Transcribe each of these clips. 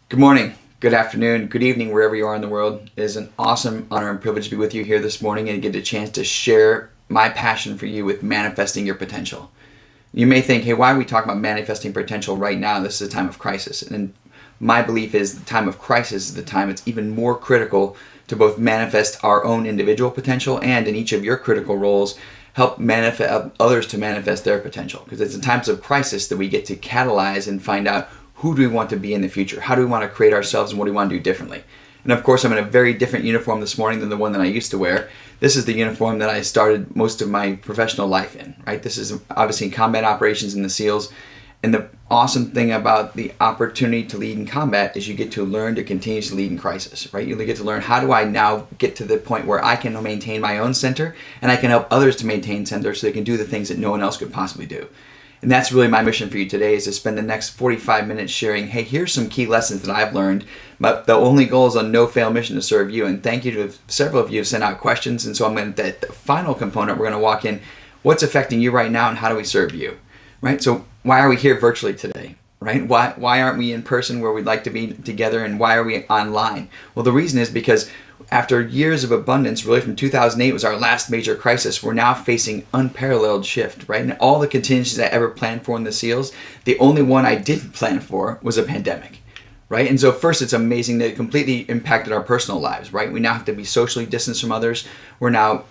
Good morning, good afternoon, good evening, wherever you are in the world. It is an awesome honor and privilege to be with you here this morning and get a chance to share my passion for you with manifesting your potential. You may think, hey, why are we talking about manifesting potential right now? This is a time of crisis. And my belief is the time of crisis is the time it's even more critical to both manifest our own individual potential and in each of your critical roles, help manifest others to manifest their potential. Because it's in times of crisis that we get to catalyze and find out who do we want to be in the future? How do we want to create ourselves and what do we want to do differently? And of course, I'm in a very different uniform this morning than the one that I used to wear. This is the uniform that I started most of my professional life in, right? This is obviously combat operations in the SEALs. And the awesome thing about the opportunity to lead in combat is you get to learn to continuously lead in crisis, right? You get to learn, how do I now get to the point where I can maintain my own center and I can help others to maintain center so they can do the things that no one else could possibly do. And that's really my mission for you today, is to spend the next 45 minutes sharing, hey, here's some key lessons that I've learned. But the only goal is a no-fail mission to serve you. And thank you to several of you have sent out questions. And so I'm going to, the final component, we're going to walk in, what's affecting you right now and how do we serve you, right? So why are we here virtually today, right? Why aren't we in person where we'd like to be together, and why are we online? Well, the reason is because after years of abundance, really from 2008 was our last major crisis, we're now facing unparalleled shift, right? And all the contingencies I ever planned for in the SEALs, the only one I didn't plan for was a pandemic, right? And so first, it's amazing that it completely impacted our personal lives, right? We now have to be socially distanced from others. We're now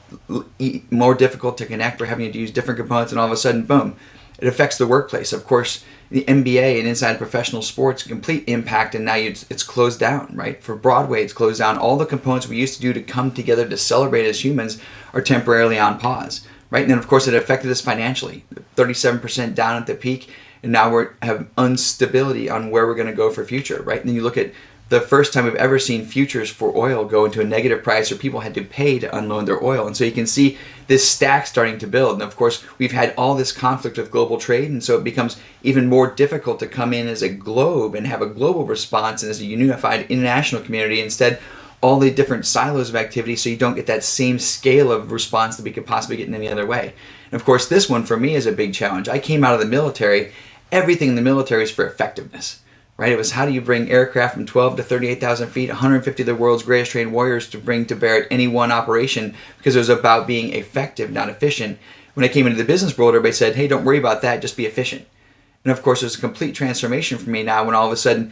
more difficult to connect. We're having to use different components, and all of a sudden, boom, it affects the workplace. Of course, the NBA and inside professional sports, complete impact, and now it's closed down, right? For Broadway, it's closed down. All the components we used to do to come together to celebrate as humans are temporarily on pause, right? And then, of course, it affected us financially. 37% down at the peak, and now we have instability on where we're going to go for future, right? And then you look at the first time we've ever seen futures for oil go into a negative price, or people had to pay to unload their oil. And so you can see this stack starting to build. And of course, we've had all this conflict with global trade, and so it becomes even more difficult to come in as a globe and have a global response and as a unified international community. Instead, all the different silos of activity, so you don't get that same scale of response that we could possibly get in any other way. And of course, this one for me is a big challenge. I came out of the military. Everything in the military is for effectiveness. Right? It was, how do you bring aircraft from 12 to 38,000 feet, 150 of the world's greatest trained warriors to bring to bear at any one operation, because it was about being effective, not efficient. When I came into the business world, everybody said, hey, don't worry about that, just be efficient. And of course, there's a complete transformation for me now when all of a sudden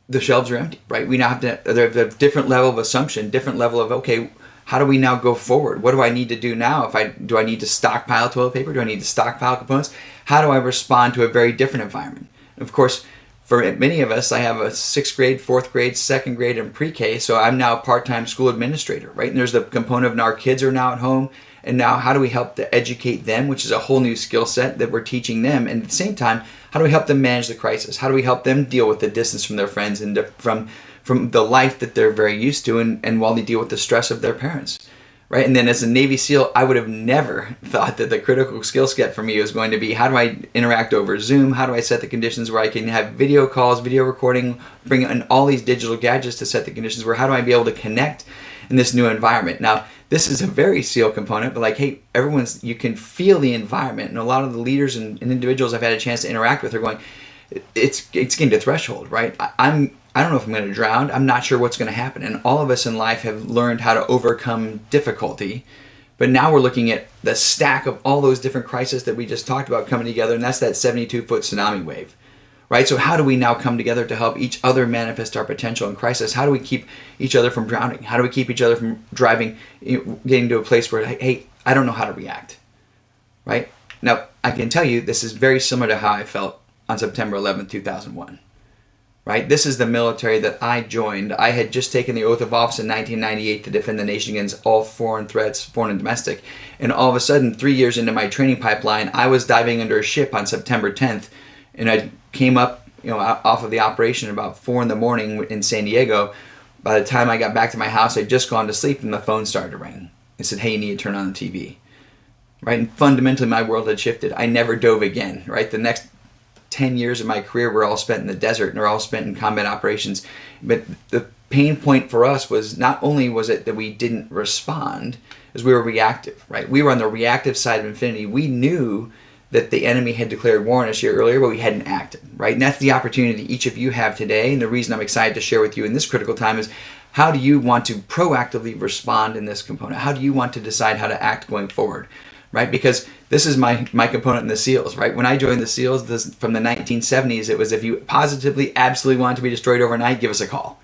the shelves are empty, right? We now have to, there's a different level of assumption, different level of, okay, how do we now go forward? What do I need to do now? Do I need to stockpile toilet paper? Do I need to stockpile components? How do I respond to a very different environment? Of course, for many of us, I have a 6th grade, 4th grade, 2nd grade, and pre-K, so I'm now a part-time school administrator, right? And there's the component of our kids are now at home, and now how do we help to educate them, which is a whole new skill set that we're teaching them, and at the same time, how do we help them manage the crisis? How do we help them deal with the distance from their friends and from the life that they're very used to, and while they deal with the stress of their parents? Right? And then as a Navy SEAL, I would have never thought that the critical skill set for me was going to be, how do I interact over Zoom? How do I set the conditions where I can have video calls, video recording, bring in all these digital gadgets to set the conditions where how do I be able to connect in this new environment? Now, this is a very SEAL component, but like, hey, you can feel the environment. And a lot of the leaders and individuals I've had a chance to interact with are going, it's getting to threshold, right? I don't know if I'm going to drown. I'm not sure what's going to happen. And all of us in life have learned how to overcome difficulty. But now we're looking at the stack of all those different crises that we just talked about coming together. And that's that 72-foot tsunami wave, right? So how do we now come together to help each other manifest our potential in crisis? How do we keep each other from drowning? How do we keep each other from getting to a place where, hey, I don't know how to react, right? Now, I can tell you this is very similar to how I felt on September 11th, 2001. Right? This is the military that I joined. I had just taken the oath of office in 1998 to defend the nation against all foreign threats, foreign and domestic. And all of a sudden, 3 years into my training pipeline, I was diving under a ship on September 10th. And I came up, off of the operation about 4 in the morning in San Diego. By the time I got back to my house, I'd just gone to sleep and the phone started to ring. It said, hey, you need to turn on the TV. Right? And fundamentally, my world had shifted. I never dove again. Right? The next 10 years of my career were all spent in the desert and were all spent in combat operations. But the pain point for us was not only was it that we didn't respond, as we were reactive, right? We were on the reactive side of infinity. We knew that the enemy had declared war on us year earlier, but we hadn't acted, right? And that's the opportunity that each of you have today. And the reason I'm excited to share with you in this critical time is, how do you want to proactively respond in this component? How do you want to decide how to act going forward, right? Because this is my component in the SEALs, right? When I joined the SEALs from the 1970s, it was, if you positively, absolutely want to be destroyed overnight, give us a call,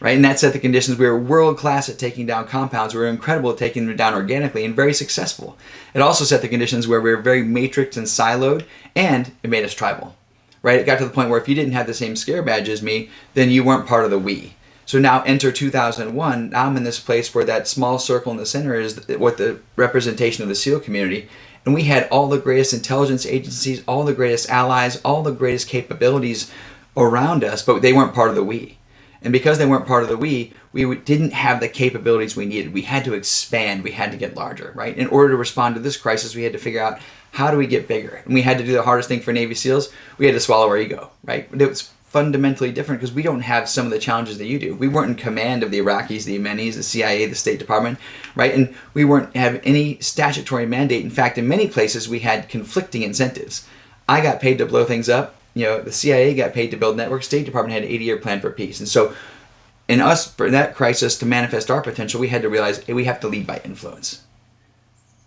right? And that set the conditions. We were world class at taking down compounds. We were incredible at taking them down organically and very successful. It also set the conditions where we were very matrixed and siloed, and it made us tribal, right? It got to the point where if you didn't have the same scare badge as me, then you weren't part of the we. So now enter 2001. Now I'm in this place where that small circle in the center is what the representation of the SEAL community. And we had all the greatest intelligence agencies, all the greatest allies, all the greatest capabilities around us, but they weren't part of the we. And because they weren't part of the we didn't have the capabilities we needed. We had to expand. We had to get larger, right? In order to respond to this crisis, we had to figure out, how do we get bigger? And we had to do the hardest thing for Navy SEALs. We had to swallow our ego, right? It was fundamentally different because we don't have some of the challenges that you do. We weren't in command of the Iraqis, the Yemenis, the CIA, the State Department, right? And we weren't have any statutory mandate. In fact, in many places, we had conflicting incentives. I got paid to blow things up. The CIA got paid to build networks. State Department had an 80-year plan for peace. And so in us, for that crisis to manifest our potential, we had to realize, hey, we have to lead by influence.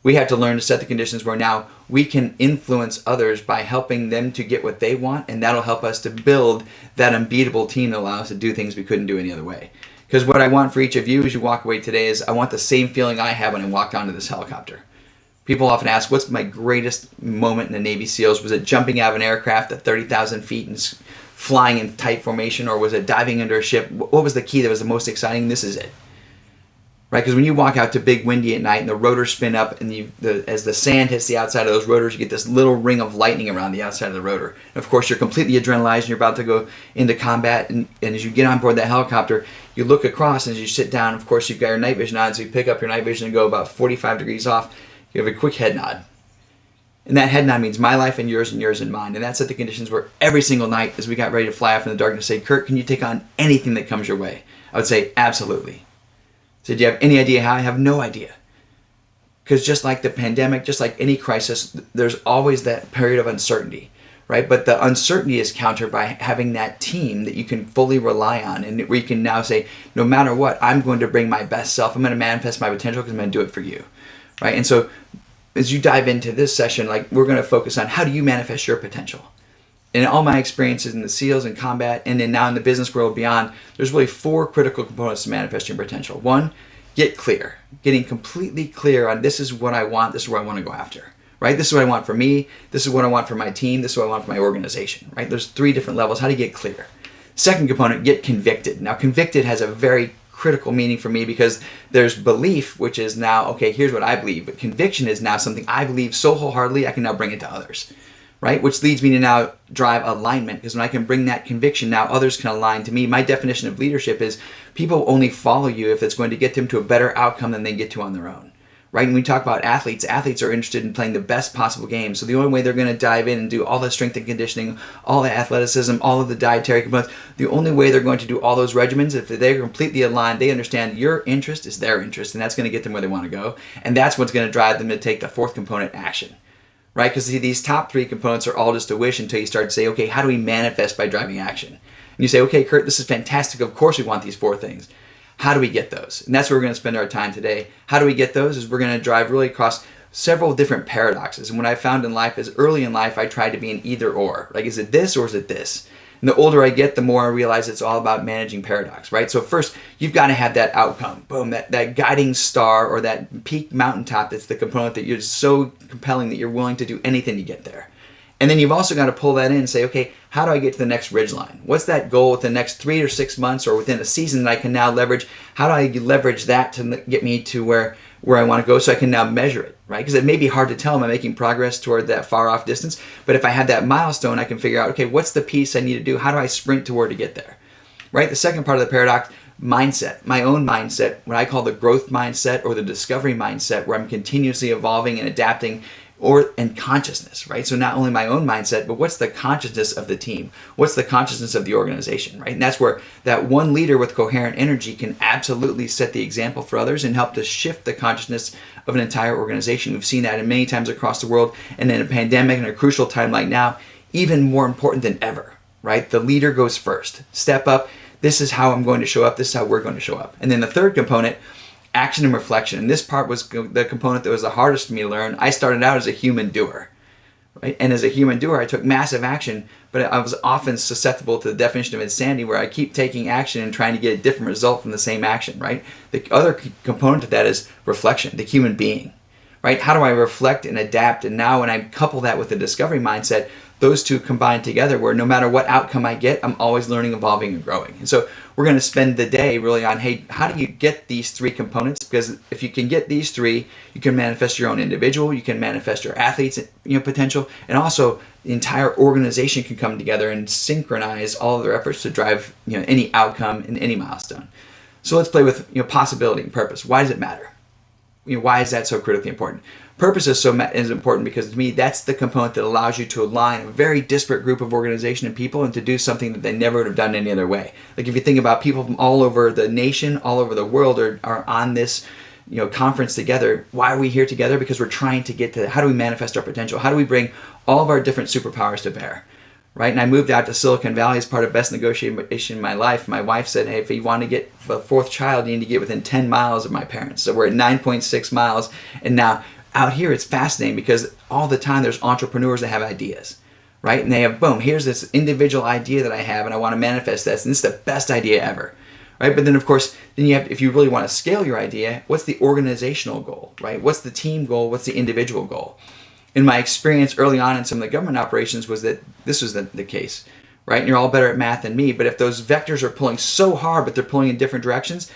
We have to learn to set the conditions where now we can influence others by helping them to get what they want, and that'll help us to build that unbeatable team that allows us to do things we couldn't do any other way. Because what I want for each of you as you walk away today is, I want the same feeling I had when I walked onto this helicopter. People often ask, what's my greatest moment in the Navy SEALs? Was it jumping out of an aircraft at 30,000 feet and flying in tight formation, or was it diving under a ship? What was the key that was the most exciting? This is it. Right, because when you walk out to big windy at night and the rotors spin up, and as the sand hits the outside of those rotors, you get this little ring of lightning around the outside of the rotor. And of course, you're completely adrenalized and you're about to go into combat. And as you get on board that helicopter, you look across, and as you sit down, of course, you've got your night vision on, so you pick up your night vision and go about 45 degrees off. You have a quick head nod. And that head nod means my life and yours and mine. And that's at the conditions where every single night as we got ready to fly off in the darkness, say, Curt, can you take on anything that comes your way? I would say, absolutely. So do you have any idea how? I have no idea. Because just like the pandemic, just like any crisis, there's always that period of uncertainty, right? But the uncertainty is countered by having that team that you can fully rely on, and where you can now say, no matter what, I'm going to bring my best self. I'm going to manifest my potential because I'm going to do it for you, right? And so as you dive into this session, we're going to focus on, how do you manifest your potential? In all my experiences in the SEALs and combat, and then now in the business world beyond, there's really 4 critical components to manifesting potential. 1, get clear. Getting completely clear on, this is what I want, this is what I want to go after, right? This is what I want for me, this is what I want for my team, this is what I want for my organization, right? There's 3 different levels. How do you get clear? Second component, get convicted. Now, convicted has a very critical meaning for me, because there's belief, which is now, okay, here's what I believe, but conviction is now something I believe so wholeheartedly I can now bring it to others. Right? Which leads me to now drive alignment, because when I can bring that conviction, now others can align to me. My definition of leadership is, people only follow you if it's going to get them to a better outcome than they get to on their own. Right? And we talk about athletes. Athletes are interested in playing the best possible game. So the only way they're going to dive in and do all the strength and conditioning, all the athleticism, all of the dietary components, the only way they're going to do all those regimens, if they're completely aligned, they understand your interest is their interest, and that's going to get them where they want to go. And that's what's going to drive them to take the 4th component, action. Right? Because these top 3 components are all just a wish until you start to say, okay, how do we manifest by driving action? And you say, okay, Curt, this is fantastic. Of course we want these 4 things. How do we get those? And that's where we're going to spend our time today. How do we get those? Is we're going to drive really across several different paradoxes. And what I found in life is, early in life, I tried to be an either or. Like, is it this or is it this? And the older I get, the more I realize it's all about managing paradox, right? So first, you've got to have that outcome. Boom, that guiding star, or that peak mountaintop that's the component that you're so compelling that you're willing to do anything to get there. And then you've also got to pull that in and say, okay, how do I get to the next ridgeline? What's that goal within the next 3 or 6 months, or within a season, that I can now leverage? How do I leverage that to get me to where I want to go, so I can now measure it, right? Because it may be hard to tell, am I making progress toward that far off distance? But if I have that milestone, I can figure out, okay, what's the piece I need to do? How do I sprint toward to get there, right? The second part of the paradox, mindset, my own mindset, what I call the growth mindset or the discovery mindset, where I'm continuously evolving and adapting and consciousness, right? So not only my own mindset, but what's the consciousness of the team? What's the consciousness of the organization, right? And that's where that one leader with coherent energy can absolutely set the example for others and help to shift the consciousness of an entire organization. We've seen that in many times across the world, and in a pandemic and a crucial time like now, even more important than ever, right? The leader goes first. Step up. This is how I'm going to show up. This is how we're going to show up. And then the third component, action and reflection. And this part was the component that was the hardest for me to learn. I started out as a human doer, right? And as a human doer, I took massive action, but I was often susceptible to the definition of insanity, where I keep taking action and trying to get a different result from the same action, right? The other component of that is reflection, the human being, right? How do I reflect and adapt? And now when I couple that with the discovery mindset, those two combine together, where no matter what outcome I get, I'm always learning, evolving, and growing. And so we're going to spend the day really on, hey, how do you get these three components? Because if you can get these three, you can manifest your own individual, you can manifest your athlete's potential, and also the entire organization can come together and synchronize all of their efforts to drive any outcome in any milestone. So let's play with possibility and purpose. Why does it matter? Why is that so critically important? Purpose is important because, to me, that's the component that allows you to align a very disparate group of organization and people and to do something that they never would have done any other way. Like if you think about people from all over the nation, all over the world are on this conference together. Why are we here together? Because we're trying to get to how do we manifest our potential? How do we bring all of our different superpowers to bear? Right? And I moved out to Silicon Valley as part of best negotiation in my life. My wife said, hey, if you want to get the fourth child, you need to get within 10 miles of my parents. So we're at 9.6 miles. And now out here, it's fascinating because all the time there's entrepreneurs that have ideas, right? And they have, boom, here's this individual idea that I have and I want to manifest this. And this is the best idea ever, right? But then, of course, then you have, if you really want to scale your idea, what's the organizational goal, right? What's the team goal? What's the individual goal? In my experience early on in some of the government operations was that this was the case, right? And you're all better at math than me, but if those vectors are pulling so hard, but they're pulling in different directions,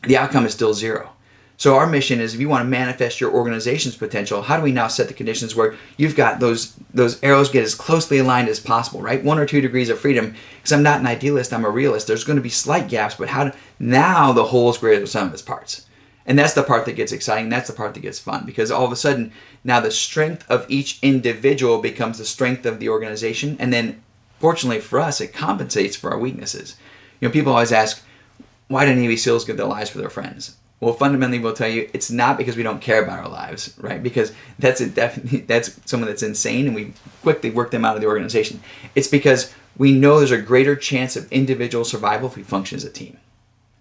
the outcome is still zero. So our mission is, if you want to manifest your organization's potential, how do we now set the conditions where you've got those arrows get as closely aligned as possible, right? 1 or 2 degrees of freedom, because I'm not an idealist, I'm a realist. There's going to be slight gaps, but now the whole is greater than the sum of its parts. And that's the part that gets exciting. That's the part that gets fun, because all of a sudden now the strength of each individual becomes the strength of the organization. And then fortunately for us, it compensates for our weaknesses. People always ask, why do Navy SEALs give their lives for their friends? Well, fundamentally, we'll tell you, it's not because we don't care about our lives, right? Because that's someone that's insane and we quickly work them out of the organization. It's because we know there's a greater chance of individual survival if we function as a team.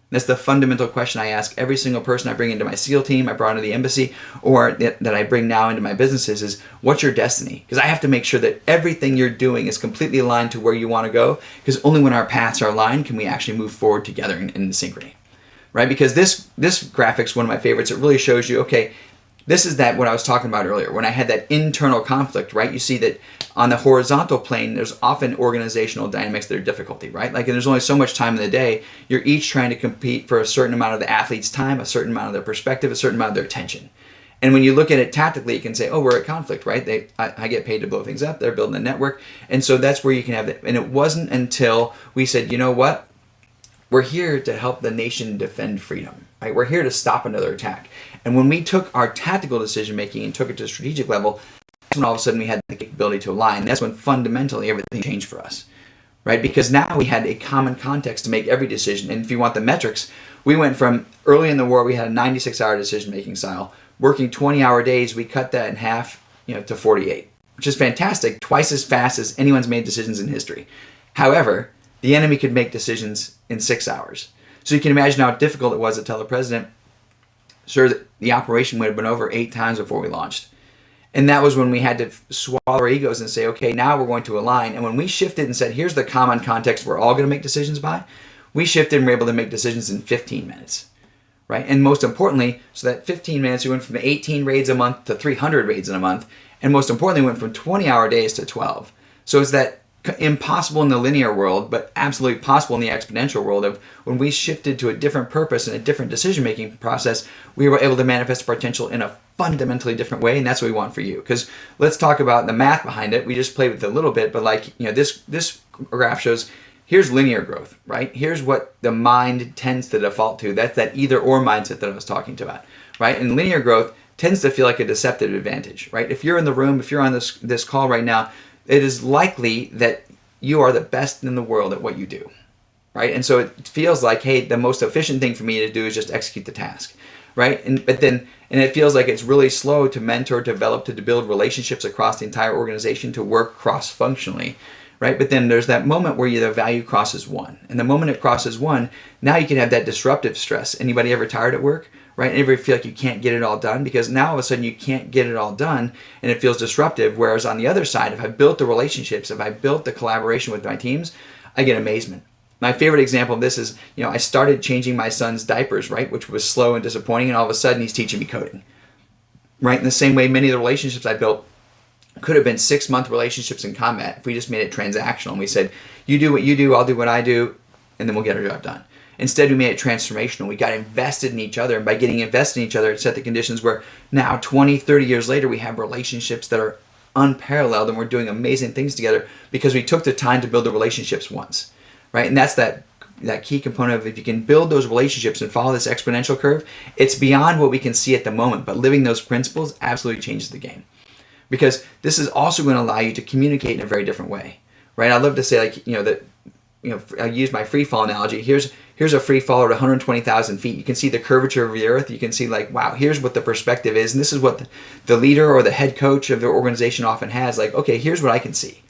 That's the fundamental question I ask every single person I bring into my SEAL team, I brought into the embassy, or that I bring now into my businesses is, what's your destiny? Because I have to make sure that everything you're doing is completely aligned to where you want to go, because only when our paths are aligned can we actually move forward together in synchrony. Right? Because this graphic's one of my favorites. It really shows you, okay, this is what I was talking about earlier. When I had that internal conflict, right? You see that on the horizontal plane, there's often organizational dynamics that are difficulty, right? Like, and there's only so much time in the day. You're each trying to compete for a certain amount of the athlete's time, a certain amount of their perspective, a certain amount of their attention. And when you look at it tactically, you can say, oh, we're at conflict, right? I get paid to blow things up. They're building a network. And so that's where you can have that. And it wasn't until we said, you know what? We're here to help the nation defend freedom, right? We're here to stop another attack. And when we took our tactical decision making and took it to a strategic level, that's when all of a sudden we had the capability to align. That's when fundamentally everything changed for us, right? Because now we had a common context to make every decision. And if you want the metrics, we went from early in the war, we had a 96-hour decision making style. Working 20-hour days, we cut that in half, to 48, which is fantastic, twice as fast as anyone's made decisions in history. However, the enemy could make decisions in 6 hours. So you can imagine how difficult it was to tell the president, sir, that the operation would have been over 8 times before we launched. And that was when we had to swallow our egos and say, okay, now we're going to align. And when we shifted and said, here's the common context we're all going to make decisions by, we shifted and were able to make decisions in 15 minutes. Right? And most importantly, so that 15 minutes, we went from 18 raids a month to 300 raids in a month. And most importantly, we went from 20-hour days to 12. So it's that impossible in the linear world, but absolutely possible in the exponential world of when we shifted to a different purpose and a different decision-making process, we were able to manifest potential in a fundamentally different way, and that's what we want for you. Because let's talk about the math behind it. We just played with it a little bit, but this graph shows, here's linear growth, right? Here's what the mind tends to default to. That's that either or mindset that I was talking about, right? In linear growth, tends to feel like a deceptive advantage, right? If you're in the room, if you're on this call right now, it is likely that you are the best in the world at what you do, right? And so it feels like, hey, the most efficient thing for me to do is just execute the task, right? And it feels like it's really slow to mentor, develop, to build relationships across the entire organization, to work cross-functionally, right? But then there's that moment where the value crosses one. And the moment it crosses one, now you can have that disruptive stress. Anybody ever tired at work, right? Anybody feel like you can't get it all done? Because now all of a sudden you can't get it all done and it feels disruptive. Whereas on the other side, if I built the relationships, if I built the collaboration with my teams, I get amazement. My favorite example of this is, I started changing my son's diapers, right? Which was slow and disappointing. And all of a sudden he's teaching me coding, right? In the same way, many of the relationships I built could have been 6-month relationships in combat if we just made it transactional and we said, you do what you do, I'll do what I do, and then we'll get our job done. Instead, we made it transformational. We got invested in each other, and by getting invested in each other, it set the conditions where now 20, 30 years later, we have relationships that are unparalleled, and we're doing amazing things together because we took the time to build the relationships once, right? And that's that key component of, if you can build those relationships and follow this exponential curve, it's beyond what we can see at the moment, but living those principles absolutely changes the game. Because this is also going to allow you to communicate in a very different way, right? I love to say, I use my free fall analogy. Here's a free fall at 120,000 feet. You can see the curvature of the earth. You can see wow, here's what the perspective is. And this is what the leader or the head coach of the organization often has. Okay, here's what I can see,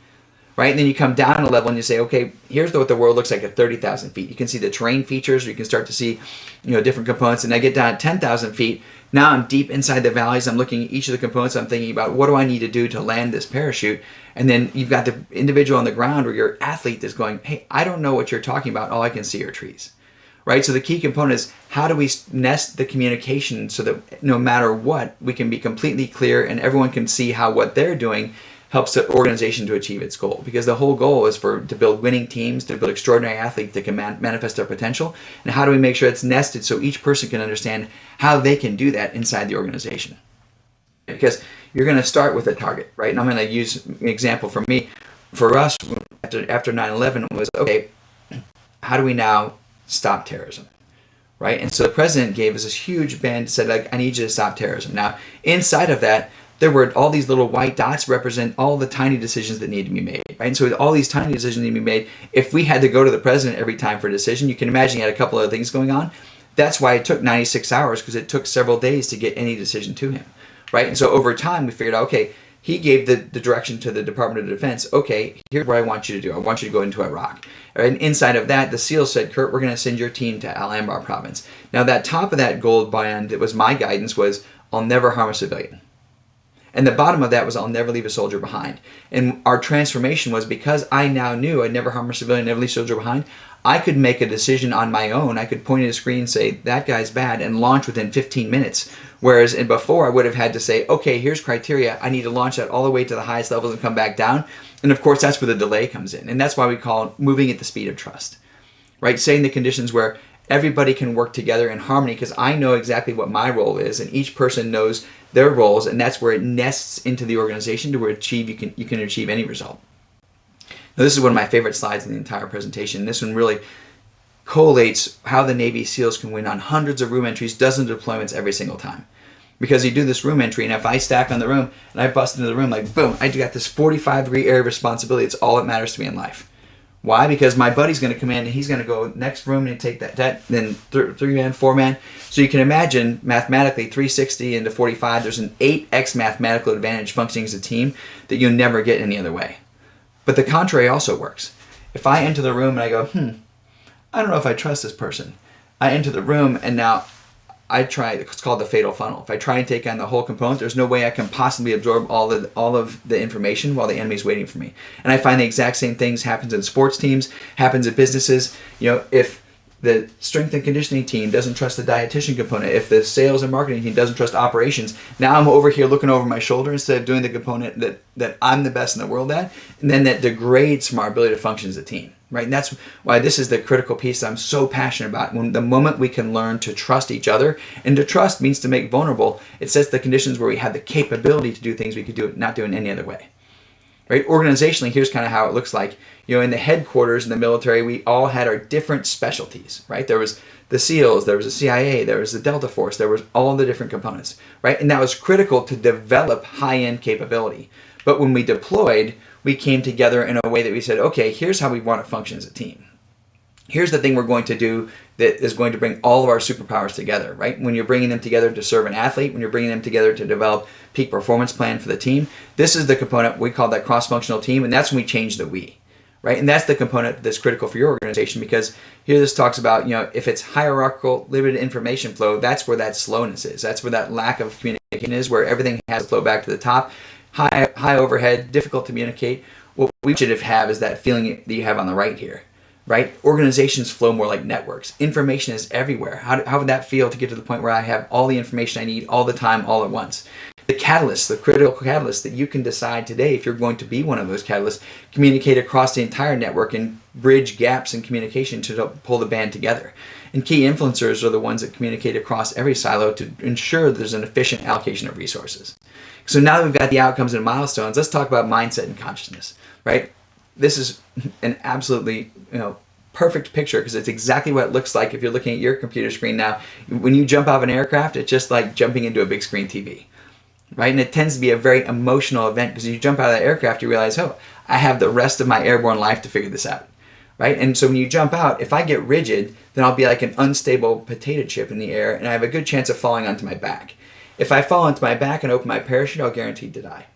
right? And then you come down a level and you say, okay, here's what the world looks like at 30,000 feet. You can see the terrain features. You can start to see, different components. And I get down at 10,000 feet. Now I'm deep inside the valleys. I'm looking at each of the components. I'm thinking about, what do I need to do to land this parachute? And then you've got the individual on the ground, or your athlete that's going, hey, I don't know what you're talking about. All I can see are trees, right? So the key component is, how do we nest the communication so that no matter what, we can be completely clear and everyone can see how what they're doing helps the organization to achieve its goal. Because the whole goal is to build winning teams, to build extraordinary athletes that can manifest their potential. And how do we make sure it's nested so each person can understand how they can do that inside the organization? Because you're going to start with a target, right? And I'm going to use an example from me. For us, after 9/11, it was, okay, how do we now stop terrorism, right? And so the president gave us this huge band, said, I need you to stop terrorism. Now, inside of that, there were all these little white dots represent all the tiny decisions that need to be made, right? And so all these tiny decisions need to be made. If we had to go to the president every time for a decision, you can imagine he had a couple other things going on. That's why it took 96 hours, because it took several days to get any decision to him, right? And so over time, we figured out, okay, he gave the direction to the Department of Defense. Okay, here's what I want you to do. I want you to go into Iraq. And inside of that, the SEALs said, Curt, we're going to send your team to Al Anbar province. Now, that top of that gold band, it was my guidance, was, I'll never harm a civilian. And the bottom of that was, I'll never leave a soldier behind. And our transformation was, because I now knew I'd never harm a civilian, never leave a soldier behind, I could make a decision on my own. I could point at a screen and say, that guy's bad, and launch within 15 minutes. Whereas before, I would have had to say, okay, here's criteria. I need to launch that all the way to the highest levels and come back down. And of course, that's where the delay comes in. And that's why we call it moving at the speed of trust, right? Setting the conditions where everybody can work together in harmony, because I know exactly what my role is, and each person knows their roles, and that's where it nests into the organization to where you can achieve any result. Now, this is one of my favorite slides in the entire presentation. This one really collates how the Navy SEALs can win on hundreds of room entries, dozens of deployments every single time. Because you do this room entry, and if I stack on the room and I bust into the room, boom, I got this 45-degree area of responsibility. It's all that matters to me in life. Why? Because my buddy's going to come in and he's going to go next room and take that then 3-man, 4-man. So you can imagine mathematically 360 into 45, there's an 8x mathematical advantage functioning as a team that you'll never get any other way. But the contrary also works. If I enter the room and I go, I don't know if I trust this person. I enter the room and now I try, it's called the fatal funnel. If I try and take on the whole component, there's no way I can possibly absorb all of the information while the enemy's waiting for me. And I find the exact same things happens in sports teams, happens in businesses. If the strength and conditioning team doesn't trust the dietitian component, if the sales and marketing team doesn't trust operations, now I'm over here looking over my shoulder instead of doing the component that I'm the best in the world at, and then that degrades from our ability to function as a team, right? And that's why this is the critical piece that I'm so passionate about. When the moment we can learn to trust each other, and to trust means to make vulnerable, it sets the conditions where we have the capability to do things we could do not do in any other way. right? Organizationally, here's kind of how it looks like. In the headquarters in the military, we all had our different specialties, right? There was the SEALs, there was the CIA, there was the Delta Force, there was all the different components, right? And that was critical to develop high-end capability. But when we deployed, we came together in a way that we said, okay, here's how we want to function as a team. Here's the thing we're going to do that is going to bring all of our superpowers together, right? When you're bringing them together to serve an athlete, when you're bringing them together to develop peak performance plan for the team, this is the component, we call that cross-functional team, and that's when we change the we, right? And that's the component that's critical for your organization, because here this talks about, if it's hierarchical, limited information flow, that's where that slowness is. That's where that lack of communication is, where everything has to flow back to the top. High overhead, difficult to communicate. What we should have is that feeling that you have on the right here, right? Organizations flow more like networks. Information is everywhere. How would that feel to get to the point where I have all the information I need all the time, all at once? The catalyst, the critical catalyst that you can decide today, if you're going to be one of those catalysts, communicate across the entire network and bridge gaps in communication to pull the band together. And key influencers are the ones that communicate across every silo to ensure there's an efficient allocation of resources. So now that we've got the outcomes and milestones, let's talk about mindset and consciousness, right? This is an absolutely, perfect picture, because it's exactly what it looks like if you're looking at your computer screen now. When you jump out of an aircraft, it's just like jumping into a big screen TV, right? And it tends to be a very emotional event, because you jump out of the aircraft, you realize, oh, I have the rest of my airborne life to figure this out, right? And so when you jump out, if I get rigid, then I'll be like an unstable potato chip in the air, and I have a good chance of falling onto my back. If I fall onto my back and open my parachute, I'll guaranteed to die.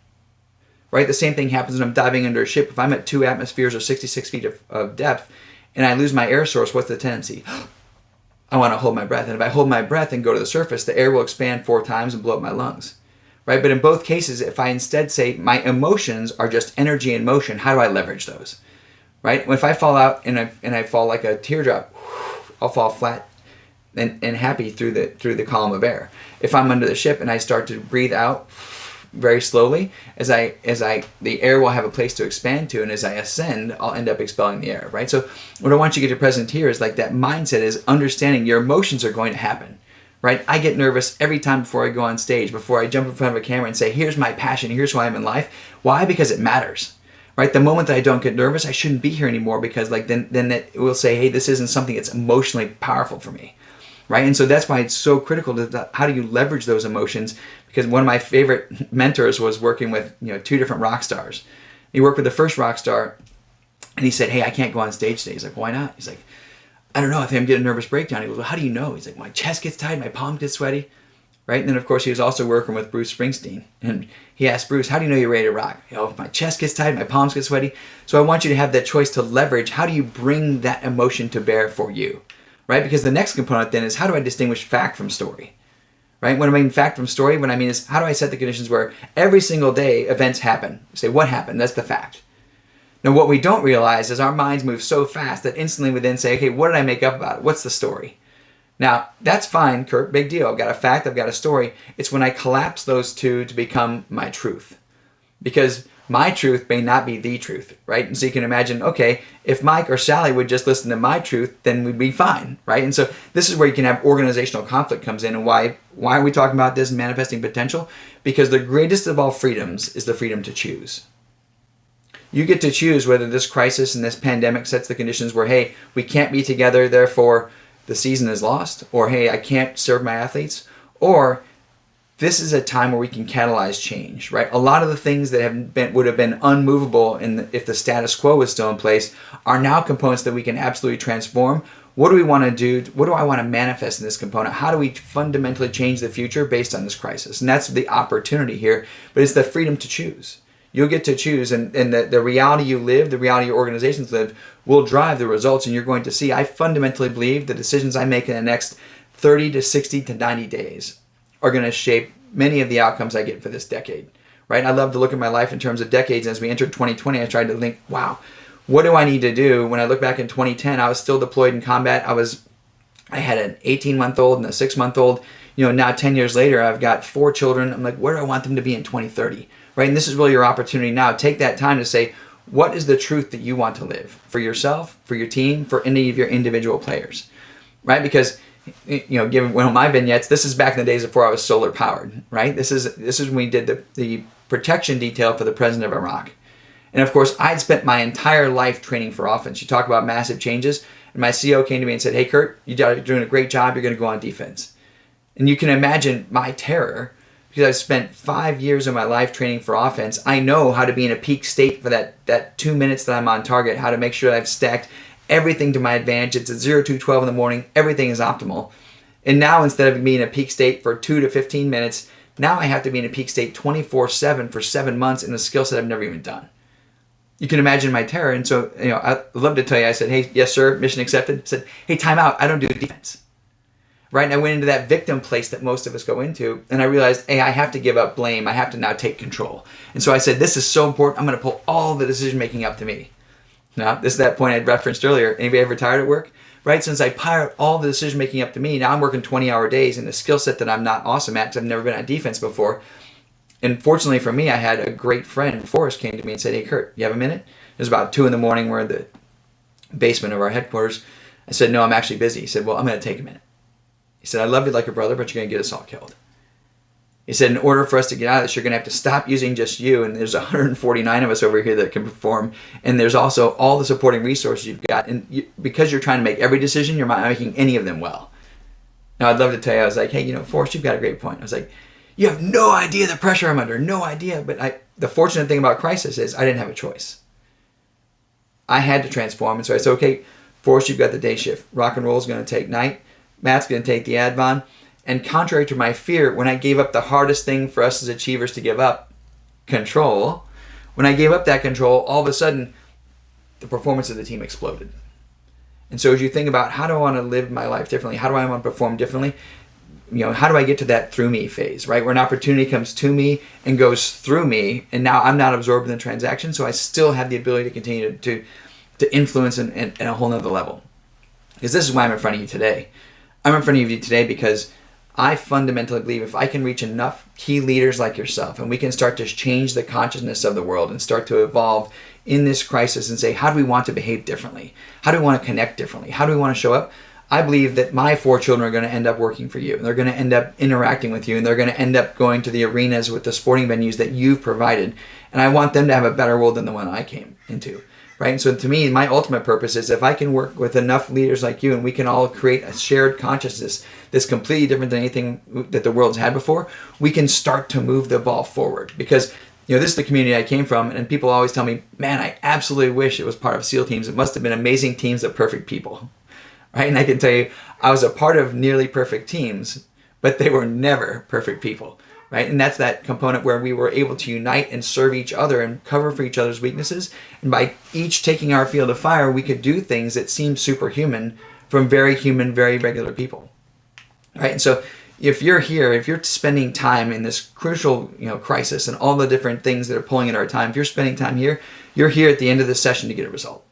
Right? The same thing happens when I'm diving under a ship. If I'm at 2 atmospheres or 66 feet of depth and I lose my air source, what's the tendency? I want to hold my breath. And if I hold my breath and go to the surface, the air will expand 4 times and blow up my lungs. Right? But in both cases, if I instead say my emotions are just energy in motion, how do I leverage those? Right? If I fall out and I fall like a teardrop, I'll fall flat and happy through the column of air. If I'm under the ship and I start to breathe out very slowly, the air will have a place to expand to, and as I ascend, I'll end up expelling the air, right? So what I want you to get to present here is like that mindset is understanding your emotions are going to happen, right? I get nervous every time before I go on stage, before I jump in front of a camera and say, here's my passion, here's who I am in life. Why? Because it matters, right? The moment that I don't get nervous, I shouldn't be here anymore, because then it will say, hey, this isn't something that's emotionally powerful for me. Right? And so that's why it's so critical to how do you leverage those emotions, because one of my favorite mentors was working with 2 different rock stars. He worked with the first rock star and he said, hey, I can't go on stage today. He's like, why not? He's like, I don't know, I think I'm getting a nervous breakdown. He goes, well, how do you know? He's like, my chest gets tight, my palms get sweaty. Right? And then of course he was also working with Bruce Springsteen, and he asked Bruce, how do you know you're ready to rock? My chest gets tight, my palms get sweaty. So I want you to have that choice to leverage. How do you bring that emotion to bear for you? Right? Because the next component then is, how do I distinguish fact from story? Right? What I mean fact from story, what I mean is, how do I set the conditions where every single day events happen? You say, what happened? That's the fact. Now what we don't realize is our minds move so fast that instantly we then say, okay, what did I make up about it? What's the story? Now, that's fine, Curt, big deal. I've got a fact, I've got a story. It's when I collapse those two to become my truth. Because my truth may not be the truth, right? And so you can imagine, okay, if Mike or Sally would just listen to my truth, then we'd be fine, right? And so this is where you can have organizational conflict comes in. And why are we talking about this and manifesting potential? Because the greatest of all freedoms is the freedom to choose. You get to choose whether this crisis and this pandemic sets the conditions where, hey, we can't be together, therefore the season is lost, or hey, I can't serve my athletes, or this is a time where we can catalyze change, right? A lot of the things that would have been unmovable if the status quo was still in place are now components that we can absolutely transform. What do we want to do? What do I want to manifest in this component? How do we fundamentally change the future based on this crisis? And that's the opportunity here, but it's the freedom to choose. You'll get to choose, and the reality you live, the reality your organizations live, will drive the results, and you're going to see. I fundamentally believe the decisions I make in the next 30 to 60 to 90 days are going to shape many of the outcomes I get for this decade, right? I love to look at my life in terms of decades. As we entered 2020, I tried to think, wow, what do I need to do? When I look back in 2010, I was still deployed in combat. I had an 18-month-old and a 6-month-old. Now 10 years later, I've got 4 children. I'm like, where do I want them to be in 2030? Right? And this is really your opportunity now. Take that time to say, what is the truth that you want to live for yourself, for your team, for any of your individual players, right? Because, given one of my vignettes, this is back in the days before I was solar powered, right? This is when we did the protection detail for the president of Iraq. And of course, I'd spent my entire life training for offense. You talk about massive changes. And my CEO came to me and said, hey, Curt, you're doing a great job. You're going to go on defense. And you can imagine my terror because I've spent 5 years of my life training for offense. I know how to be in a peak state for that 2 minutes that I'm on target, how to make sure that I've stacked everything to my advantage. It's at 0 to 12 in the morning. Everything is optimal. And now instead of being in a peak state for 2 to 15 minutes, now I have to be in a peak state 24/7 for 7 months in a skill set I've never even done. You can imagine my terror. And so, I'd love to tell you, I said, hey, yes, sir, mission accepted. I said, hey, time out. I don't do defense. Right? And I went into that victim place that most of us go into. And I realized, hey, I have to give up blame. I have to now take control. And so I said, this is so important. I'm going to pull all the decision making up to me. Now, this is that point I referenced earlier. Anybody ever tired at work? Right? Since I pirate all the decision making up to me, now I'm working 20-hour days in a skill set that I'm not awesome at because I've never been on defense before. And fortunately for me, I had a great friend, Forrest, came to me and said, hey, Curt, you have a minute? It was about 2 in the morning. We're in the basement of our headquarters. I said, no, I'm actually busy. He said, well, I'm going to take a minute. He said, I love you like a brother, but you're going to get us all killed. He said, in order for us to get out of this, you're going to have to stop using just you. And there's 149 of us over here that can perform. And there's also all the supporting resources you've got. And because you're trying to make every decision, you're not making any of them well. Now, I'd love to tell you, I was like, hey, Forrest, you've got a great point. I was like, you have no idea the pressure I'm under, no idea. But the fortunate thing about crisis is I didn't have a choice. I had to transform. And so I said, okay, Forrest, you've got the day shift. Rock and roll is going to take night. Matt's going to take the advon. And contrary to my fear, when I gave up the hardest thing for us as achievers to give up, control, when I gave up that control, all of a sudden, the performance of the team exploded. And so as you think about how do I want to live my life differently, how do I want to perform differently, how do I get to that through me phase, right? Where an opportunity comes to me and goes through me, and now I'm not absorbed in the transaction, so I still have the ability to continue to influence in a whole nother level. Because this is why I'm in front of you today. I'm in front of you today because I fundamentally believe if I can reach enough key leaders like yourself and we can start to change the consciousness of the world and start to evolve in this crisis and say, how do we want to behave differently? How do we want to connect differently? How do we want to show up? I believe that my 4 children are going to end up working for you. They're going to end up interacting with you, and they're going to end up going to the arenas with the sporting venues that you've provided. And I want them to have a better world than the one I came into. Right? And so to me, my ultimate purpose is if I can work with enough leaders like you and we can all create a shared consciousness that's completely different than anything that the world's had before, we can start to move the ball forward. Because this is the community I came from, and people always tell me, man, I absolutely wish it was part of SEAL teams. It must have been amazing teams of perfect people. Right? And I can tell you, I was a part of nearly perfect teams, but they were never perfect people. Right? And that's that component where we were able to unite and serve each other and cover for each other's weaknesses. And by each taking our field of fire, we could do things that seemed superhuman from very human, very regular people. Right? And so if you're here, if you're spending time in this crucial crisis and all the different things that are pulling at our time, if you're spending time here, you're here at the end of the session to get a result.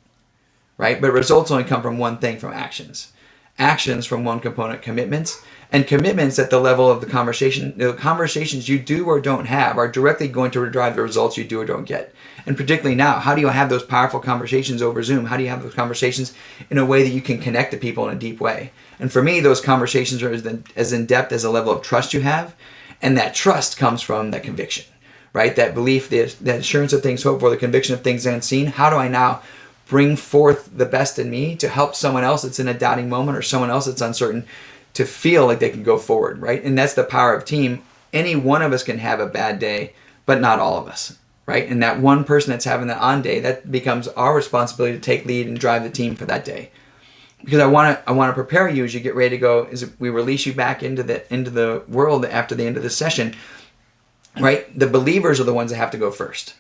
Right? But results only come from one thing, from actions. Actions from one component, commitments. And commitments at the level of the conversations you do or don't have are directly going to drive the results you do or don't get. And particularly now, how do you have those powerful conversations over Zoom? How do you have those conversations in a way that you can connect to people in a deep way? And for me, those conversations are as in depth as the level of trust you have. And that trust comes from that conviction, right? That belief, the assurance of things hoped for, the conviction of things unseen. How do I now bring forth the best in me to help someone else that's in a doubting moment or someone else that's uncertain to feel like they can go forward, right? And that's the power of team. Any one of us can have a bad day, but not all of us, right? And that one person that's having the on day, that becomes our responsibility to take lead and drive the team for that day. Because I want to prepare you as you get ready to go, as we release you back into the world after the end of the session, right? The believers are the ones that have to go first,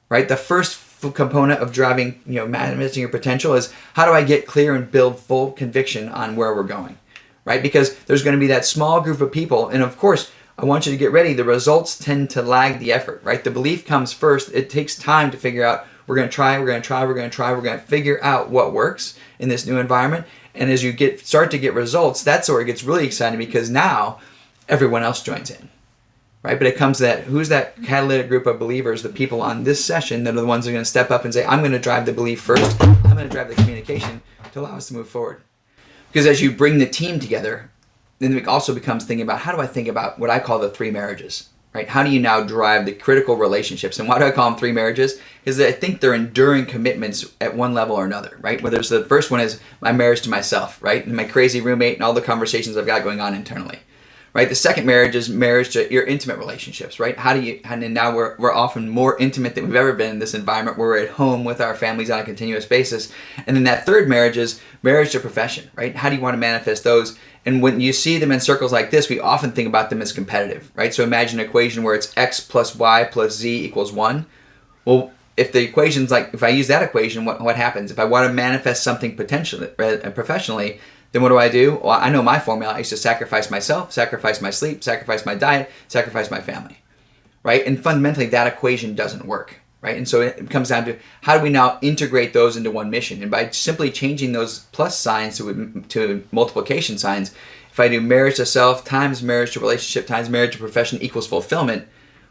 right? The first component of driving, manifesting your potential is how do I get clear and build full conviction on where we're going? Right? Because there's going to be that small group of people. And of course, I want you to get ready. The results tend to lag the effort, right? The belief comes first. It takes time to figure out, we're going to figure out what works in this new environment. And as you start to get results, that's where it gets really exciting because now everyone else joins in, right? But it comes to that, who's that catalytic group of believers, the people on this session that are the ones that are going to step up and say, I'm going to drive the belief first. I'm going to drive the communication to allow us to move forward. Because as you bring the team together, then it also becomes thinking about how do I think about what I call the 3 marriages, right? How do you now drive the critical relationships? And why do I call them three marriages? Because I think they're enduring commitments at one level or another, right? Whether it's the first one is my marriage to myself, right? And my crazy roommate and all the conversations I've got going on internally, right? The second marriage is marriage to your intimate relationships, right? And now we're often more intimate than we've ever been in this environment where we're at home with our families on a continuous basis. And then that third marriage is marriage to profession, right? How do you want to manifest those? And when you see them in circles like this, we often think about them as competitive, right? So imagine an equation where it's x plus y plus z equals 1. Well, if the equation's like, if I use that equation, what happens? If I want to manifest something professionally, then what do? Well, I know my formula. I used to sacrifice myself, sacrifice my sleep, sacrifice my diet, sacrifice my family, right? And fundamentally, that equation doesn't work, right? And so it comes down to how do we now integrate those into one mission? And by simply changing those plus signs to multiplication signs, if I do marriage to self times marriage to relationship times marriage to profession equals fulfillment,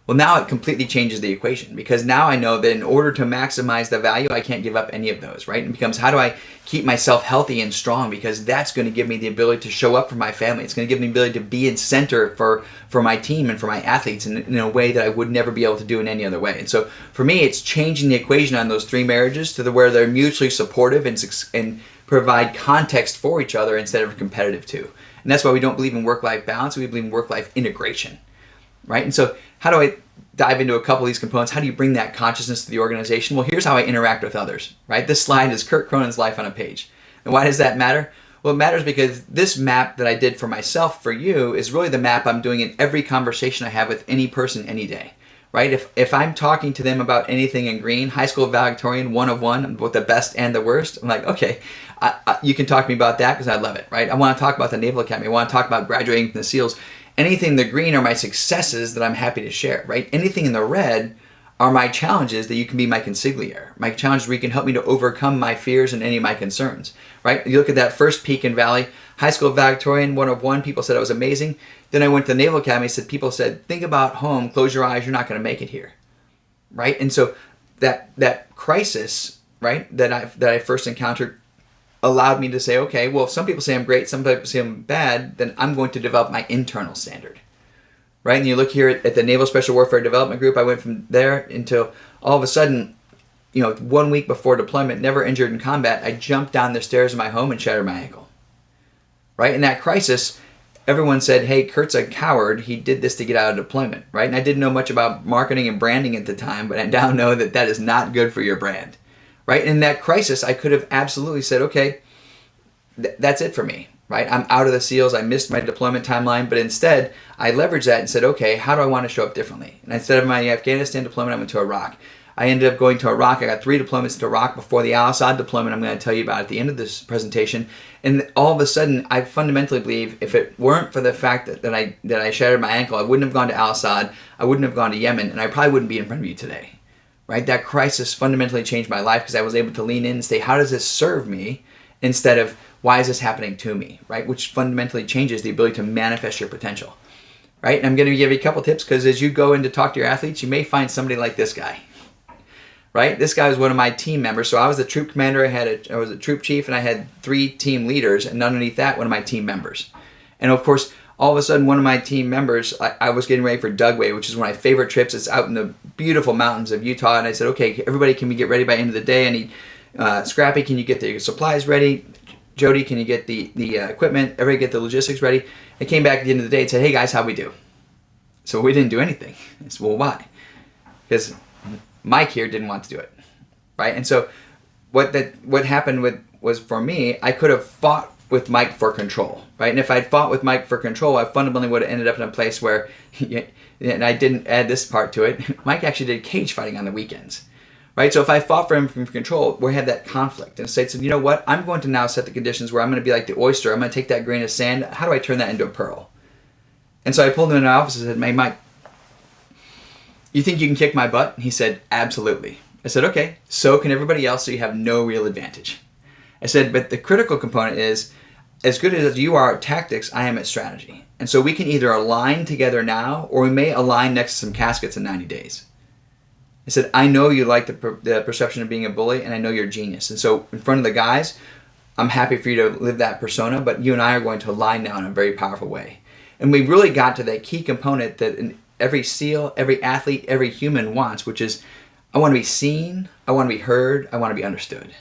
well, now it completely changes the equation, because now I know that in order to maximize the value, I can't give up any of those, right? It becomes, how do I keep myself healthy and strong? Because that's going to give me the ability to show up for my family. It's going to give me the ability to be in center for my team and for my athletes in a way that I would never be able to do in any other way. And so for me, it's changing the equation on those three marriages to where they're mutually supportive and provide context for each other instead of competitive too. And that's why we don't believe in work-life balance. We believe in work-life integration. Right? And so how do I dive into a couple of these components? How do you bring that consciousness to the organization? Well, here's how I interact with others, right? This slide is Curt Cronin's life on a page. And why does that matter? Well, it matters because this map that I did for myself, for you, is really the map I'm doing in every conversation I have with any person any day, right? If I'm talking to them about anything in green, high school valedictorian, 1 of 1, both the best and the worst, I'm like, okay, you can talk to me about that because I love it, right? I want to talk about the Naval Academy. I want to talk about graduating from the SEALs. Anything in the green are my successes that I'm happy to share, right? Anything in the red are my challenges that you can be my consigliere. My challenges where you can help me to overcome my fears and any of my concerns, right? You look at that first peak in Valley, high school valedictorian, 1 of 1, people said it was amazing. Then I went to the Naval Academy, people said, think about home, close your eyes, you're not going to make it here, right? And so that crisis, right, that I first encountered allowed me to say, okay, well, if some people say I'm great, some people say I'm bad, then I'm going to develop my internal standard, right? And you look here at the Naval Special Warfare Development Group, I went from there until all of a sudden, 1 week before deployment, never injured in combat, I jumped down the stairs of my home and shattered my ankle, right? In that crisis, everyone said, hey, Curt's a coward. He did this to get out of deployment, right? And I didn't know much about marketing and branding at the time, but I now know that is not good for your brand. Right? In that crisis, I could have absolutely said, okay, that's it for me, right? I'm out of the SEALs. I missed my deployment timeline. But instead, I leveraged that and said, okay, how do I want to show up differently? And instead of my Afghanistan deployment, I went to Iraq. I ended up going to Iraq. I got 3 deployments to Iraq before the al-Assad deployment I'm going to tell you about at the end of this presentation. And all of a sudden, I fundamentally believe if it weren't for the fact that I shattered my ankle, I wouldn't have gone to al-Assad, I wouldn't have gone to Yemen, and I probably wouldn't be in front of you today. Right? That crisis fundamentally changed my life because I was able to lean in and say, how does this serve me? Instead of, why is this happening to me? Right? Which fundamentally changes the ability to manifest your potential. Right? And I'm going to give you a couple tips because as you go in to talk to your athletes, you may find somebody like this guy. Right? This guy was one of my team members. So I was the troop commander, I was a troop chief, and I had 3 team leaders, and underneath that, one of my team members. And of course, all of a sudden, one of my team members, I was getting ready for Dugway, which is one of my favorite trips. It's out in the beautiful mountains of Utah. And I said, okay, everybody, can we get ready by the end of the day? I need Scrappy, can you get the supplies ready? Jody, can you get the equipment? Everybody get the logistics ready? I came back at the end of the day and said, hey guys, how'd we do? So we didn't do anything. I said, well, why? Because Mike here didn't want to do it, right? And so what happened was for me, I could have fought with Mike for control, right? And if I'd fought with Mike for control, I fundamentally would have ended up in a place where, and I didn't add this part to it, Mike actually did cage fighting on the weekends, right? So if I fought for him from control, we had that conflict. And so you know what? I'm going to now set the conditions where I'm going to be like the oyster. I'm going to take that grain of sand. How do I turn that into a pearl? And so I pulled him in my office and said, hey, Mike, you think you can kick my butt? And he said, absolutely. I said, okay, so can everybody else, so you have no real advantage. I said, but the critical component is, as good as you are at tactics, I am at strategy. And so we can either align together now, or we may align next to some caskets in 90 days. I said, I know you like the perception of being a bully, and I know you're a genius. And so in front of the guys, I'm happy for you to live that persona, but you and I are going to align now in a very powerful way. And we really got to that key component that every SEAL, every athlete, every human wants, which is, I want to be seen, I want to be heard, I want to be understood.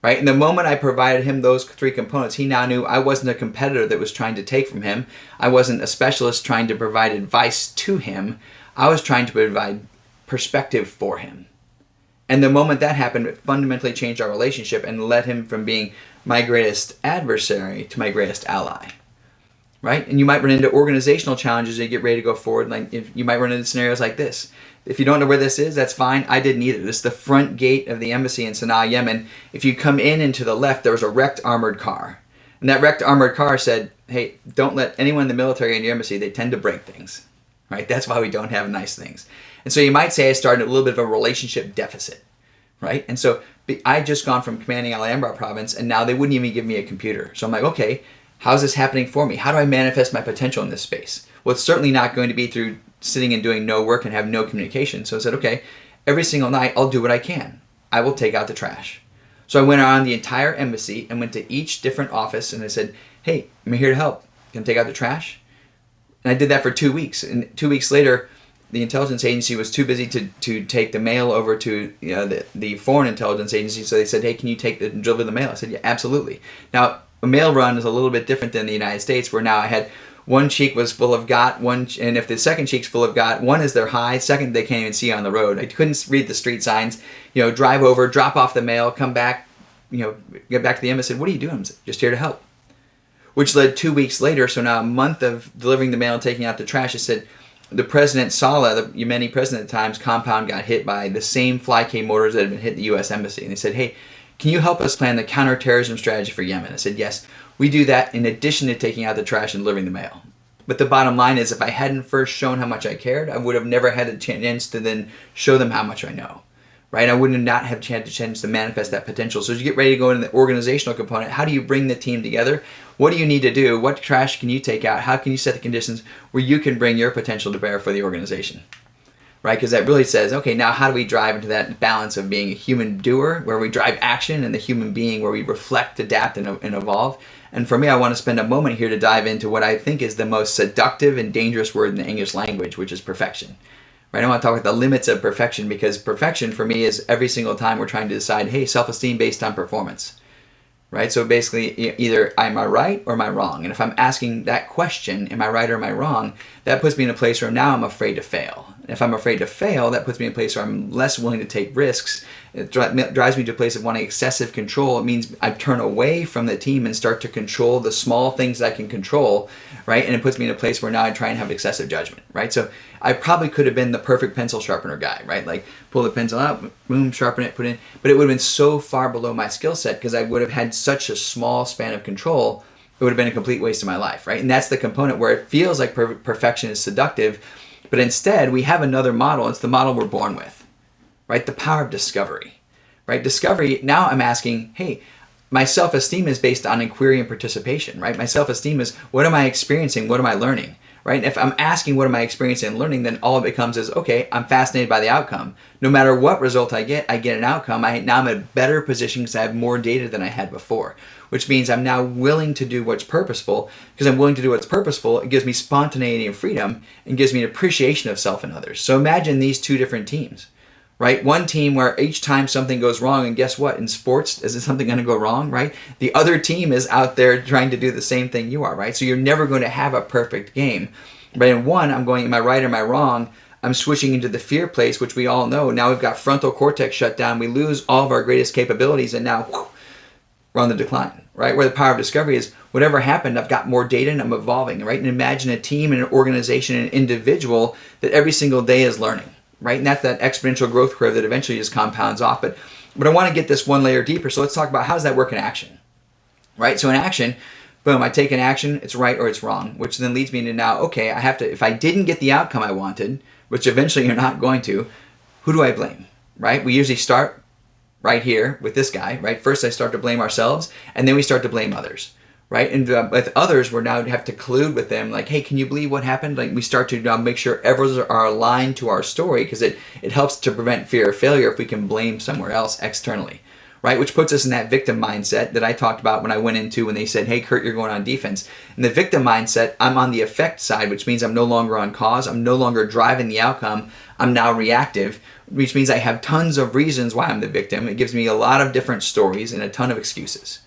Right? And the moment I provided him those three components, he now knew I wasn't a competitor that was trying to take from him. I wasn't a specialist trying to provide advice to him. I was trying to provide perspective for him. And the moment that happened, it fundamentally changed our relationship and led him from being my greatest adversary to my greatest ally. Right? And you might run into organizational challenges as you get ready to go forward. Like you might run into scenarios like this. If you don't know where this is, that's fine. I didn't either. This is the front gate of the embassy in Sana'a, Yemen. If you come in and to the left, there was a wrecked armored car. And that wrecked armored car said, hey, don't let anyone in the military in your embassy, they tend to break things. Right? That's why we don't have nice things. And so you might say I started a little bit of a relationship deficit. Right? And so I just gone from commanding Al Anbar province, and now they wouldn't even give me a computer. So I'm like, okay, how's this happening for me? How do I manifest my potential in this space? Well, it's certainly not going to be through sitting and doing no work and have no communication. So I said, okay, every single night I'll do what I can. I will take out the trash. So I went around the entire embassy and went to each different office and I said, hey, I'm here to help. Can I take out the trash? And I did that for 2 weeks. And 2 weeks later, the intelligence agency was too busy to take the mail over to the foreign intelligence agency. So they said, hey, can you deliver the mail? I said, yeah, absolutely. Now, a mail run is a little bit different than the United States, where now I had one cheek was full of got, and if the second cheek's full of got, one is their high, second they can't even see on the road. I couldn't read the street signs, drive over, drop off the mail, come back, get back to the embassy. What are you doing? I'm just here to help. Which led 2 weeks later, so now a month of delivering the mail and taking out the trash, it said the president, Saleh, the Yemeni president at the time's compound got hit by the same fly-K mortars that had been hit the U.S. embassy. And they said, hey, can you help us plan the counterterrorism strategy for Yemen? I said, yes, we do that in addition to taking out the trash and delivering the mail. But the bottom line is, if I hadn't first shown how much I cared, I would have never had a chance to then show them how much I know. Right? I wouldn't not have had a chance to manifest that potential. So as you get ready to go into the organizational component, how do you bring the team together? What do you need to do? What trash can you take out? How can you set the conditions where you can bring your potential to bear for the organization? Right? Because that really says, okay, now how do we drive into that balance of being a human doer, where we drive action, and the human being, where we reflect, adapt, and evolve? And for me, I want to spend a moment here to dive into what I think is the most seductive and dangerous word in the English language, which is perfection. Right? I want to talk about the limits of perfection, because perfection for me is every single time we're trying to decide, hey, self-esteem based on performance. Right? So basically, either am I right or am I wrong? And if I'm asking that question, am I right or am I wrong, that puts me in a place where now I'm afraid to fail. And if I'm afraid to fail, that puts me in a place where I'm less willing to take risks. It drives me to a place of wanting excessive control. It means I turn away from the team and start to control the small things that I can control, right? And it puts me in a place where now I try and have excessive judgment, right? So I probably could have been the perfect pencil sharpener guy, right? Like pull the pencil out, boom, sharpen it, put it in. But it would have been so far below my skill set because I would have had such a small span of control. It would have been a complete waste of my life, right? And that's the component where it feels like perfection is seductive, but instead we have another model. It's the model we're born with, right? The power of discovery, right? Discovery, now I'm asking, hey, my self-esteem is based on inquiry and participation, right? My self-esteem is, what am I experiencing? What am I learning, right? And if I'm asking what am I experiencing and learning, then all it becomes is, okay, I'm fascinated by the outcome. No matter what result I get an outcome. Now I'm in a better position because I have more data than I had before, which means I'm now willing to do what's purposeful. Because I'm willing to do what's purposeful, it gives me spontaneity and freedom and gives me an appreciation of self and others. So imagine these two different teams. Right? One team where each time something goes wrong, and guess what? In sports, is something going to go wrong, right? The other team is out there trying to do the same thing you are, right? So you're never going to have a perfect game. But in one, I'm going, am I right or am I wrong? I'm switching into the fear place, which we all know. Now we've got frontal cortex shut down. We lose all of our greatest capabilities, and now we're on the decline, right? Where the power of discovery is, whatever happened, I've got more data and I'm evolving, right? And imagine a team and an organization and an individual that every single day is learning. Right? And that's that exponential growth curve that eventually just compounds off. But I want to get this one layer deeper. So let's talk about how does that work in action? Right? So in action, boom, I take an action, it's right or it's wrong, which then leads me into now, okay, I have to, if I didn't get the outcome I wanted, which eventually you're not going to, who do I blame? Right? We usually start right here with this guy, right? First I start to blame ourselves, and then we start to blame others. Right? And with others, we're now have to collude with them. Like, hey, can you believe what happened? Like, we start to make sure others are aligned to our story, because it helps to prevent fear of failure if we can blame somewhere else externally. right? Which puts us in that victim mindset that I talked about when they said, hey, Curt, you're going on defense. In the victim mindset, I'm on the effect side, which means I'm no longer on cause. I'm no longer driving the outcome. I'm now reactive, which means I have tons of reasons why I'm the victim. It gives me a lot of different stories and a ton of excuses,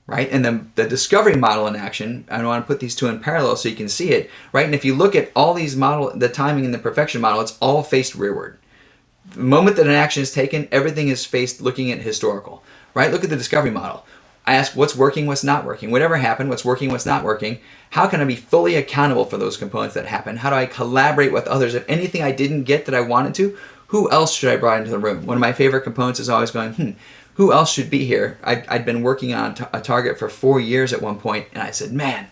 right? And then the discovery model in action, I want to put these two in parallel so you can see it, right? And if you look at all these the timing and the perfection model, it's all faced rearward. The moment that an action is taken, everything is faced looking at historical, right? Look at the discovery model. I ask what's working, what's not working. Whatever happened, what's working, what's not working. How can I be fully accountable for those components that happen? How do I collaborate with others? If anything I didn't get that I wanted to, who else should I bring into the room? One of my favorite components is always going, who else should be here? I'd been working on a target for 4 years at one point, and I said, man,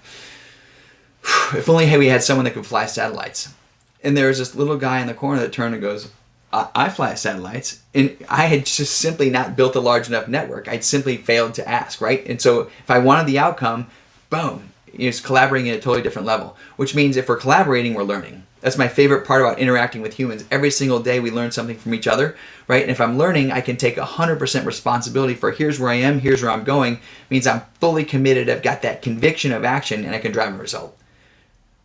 if only we had someone that could fly satellites. And there was this little guy in the corner that turned and goes, I fly satellites, and I had just simply not built a large enough network. I'd simply failed to ask, right? And so if I wanted the outcome, boom, it's collaborating at a totally different level, which means if we're collaborating, we're learning. That's my favorite part about interacting with humans. Every single day we learn something from each other, right? And if I'm learning, I can take 100% responsibility for here's where I am, here's where I'm going. It means I'm fully committed, I've got that conviction of action, and I can drive a result.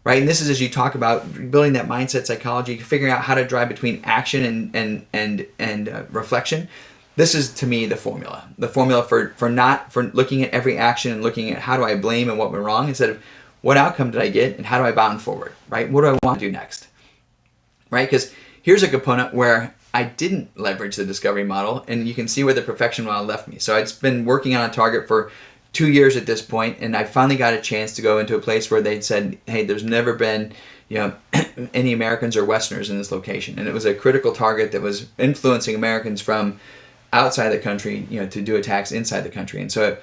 Right, and this is as you talk about building that mindset psychology, figuring out how to drive between action and reflection. This is to me the formula for looking at every action and looking at how do I blame and what went wrong instead of what outcome did I get and how do I bound forward. Right, what do I want to do next? Right, because here's a component where I didn't leverage the discovery model, and you can see where the perfection model left me. So I'd been working on a target for 2 years at this point, and I finally got a chance to go into a place where they'd said, hey, there's never been any Americans or Westerners in this location. And it was a critical target that was influencing Americans from outside the country to do attacks inside the country. And so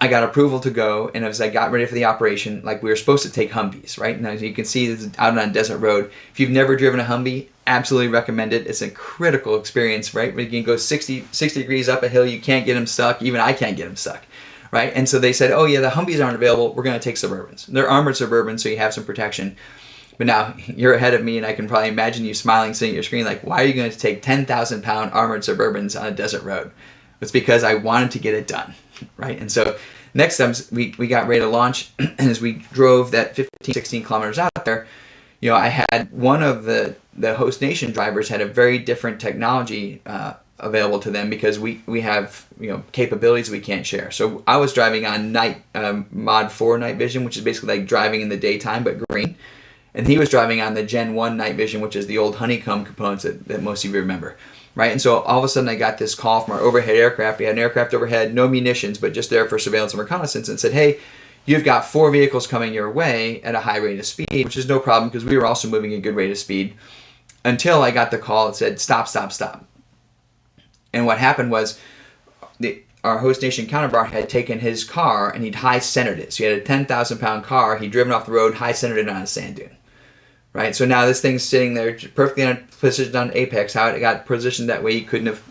I got approval to go, and as I got ready for the operation, like we were supposed to take Humvees, right? Now, as you can see, this is out on a desert road. If you've never driven a Humvee, absolutely recommend it. It's a critical experience, right? You can go 60 degrees up a hill, you can't get them stuck. Even I can't get them stuck. Right? And so they said, oh yeah, the Humvees aren't available. We're going to take Suburbans. They're armored Suburbans, so you have some protection. But now you're ahead of me, and I can probably imagine you smiling, sitting at your screen like, why are you going to take 10,000-pound armored Suburbans on a desert road? It's because I wanted to get it done, right? And so next time we got ready to launch, and as we drove that 15, 16 kilometers out there, I had one of the host nation drivers had a very different technology available to them because we have capabilities we can't share. So I was driving on mod 4 night vision, which is basically like driving in the daytime but green, and he was driving on the Gen 1 night vision, which is the old honeycomb components that most of you remember, right? And so all of a sudden I got this call from our overhead aircraft. We had an aircraft overhead, no munitions, but just there for surveillance and reconnaissance, and said, hey, you've got 4 vehicles coming your way at a high rate of speed, which is no problem because we were also moving at a good rate of speed, until I got the call that said, stop, stop, stop. And what happened was our host nation counterpart had taken his car and he'd high-centered it. So he had a 10,000-pound car, he'd driven off the road, high-centered it on a sand dune. Right? So now this thing's sitting there perfectly positioned on apex. How it got positioned that way, you couldn't have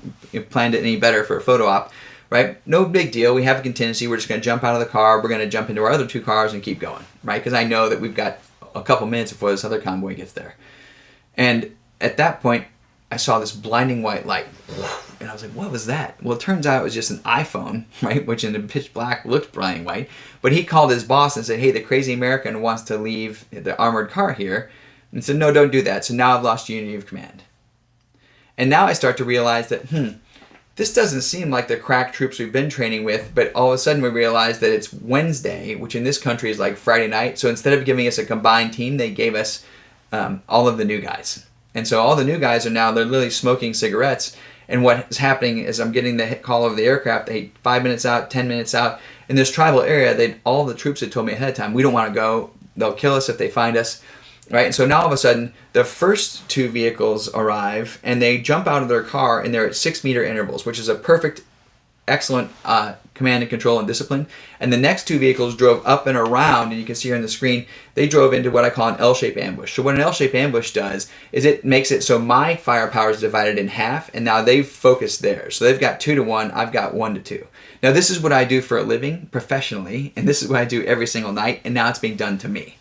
planned it any better for a photo op. Right? No big deal. We have a contingency. We're just going to jump out of the car. We're going to jump into our other 2 cars and keep going. Right? Because I know that we've got a couple minutes before this other convoy gets there. And at that point, I saw this blinding white light. And I was like, what was that? Well, it turns out it was just an iPhone, right? Which in the pitch black looked blinding white. But he called his boss and said, hey, the crazy American wants to leave the armored car here. And said, no, don't do that. So now I've lost unity of command. And now I start to realize that, this doesn't seem like the crack troops we've been training with, but all of a sudden we realize that it's Wednesday, which in this country is like Friday night. So instead of giving us a combined team, they gave us all of the new guys. And so all the new guys are now, they're literally smoking cigarettes. And what is happening is I'm getting the call over the aircraft, 5 minutes out, 10 minutes out. In this tribal area, all the troops had told me ahead of time, we don't want to go. They'll kill us if they find us. Right? And so now all of a sudden, the first 2 vehicles arrive, and they jump out of their car, and they're at 6-meter intervals, which is a perfect, excellent command and control and discipline. And the next 2 vehicles drove up and around, and you can see here on the screen, they drove into what I call an L-shaped ambush. So what an L-shaped ambush does is it makes it so my firepower is divided in half, and now they've focused theirs. So they've got 2 to 1, I've got 1 to 2. Now this is what I do for a living, professionally, and this is what I do every single night, and now it's being done to me.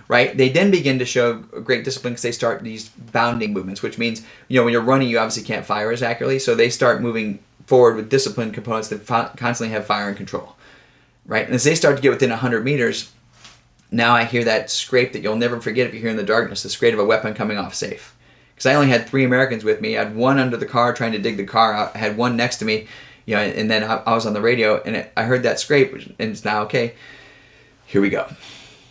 Right? They then begin to show great discipline because they start these bounding movements, which means, when you're running, you obviously can't fire as accurately. So they start moving forward with disciplined components that constantly have fire and control, right? And as they start to get within 100 meters, now I hear that scrape that you'll never forget if you hear in the darkness, the scrape of a weapon coming off safe. Because I only had 3 Americans with me. I had one under the car trying to dig the car out. I had one next to me, and then I was on the radio, and I heard that scrape, and it's now, okay, here we go.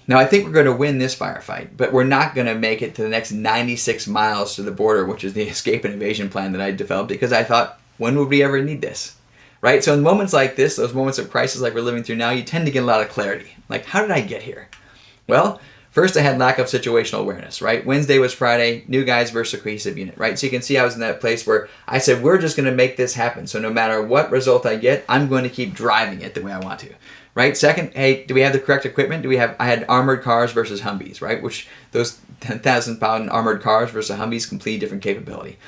Now, I think we're going to win this firefight, but we're not going to make it to the next 96 miles to the border, which is the escape and evasion plan that I developed, because I thought, when would we ever need this? Right? So in moments like this, those moments of crisis like we're living through now, you tend to get a lot of clarity. Like, how did I get here? Well, first I had lack of situational awareness, right? Wednesday was Friday, new guys versus a cohesive unit, right? So you can see I was in that place where I said, we're just going to make this happen. So no matter what result I get, I'm going to keep driving it the way I want to. Right? Second, hey, do we have the correct equipment? I had armored cars versus Humvees, right? Which those 10,000-pound armored cars versus Humvees, completely different capability.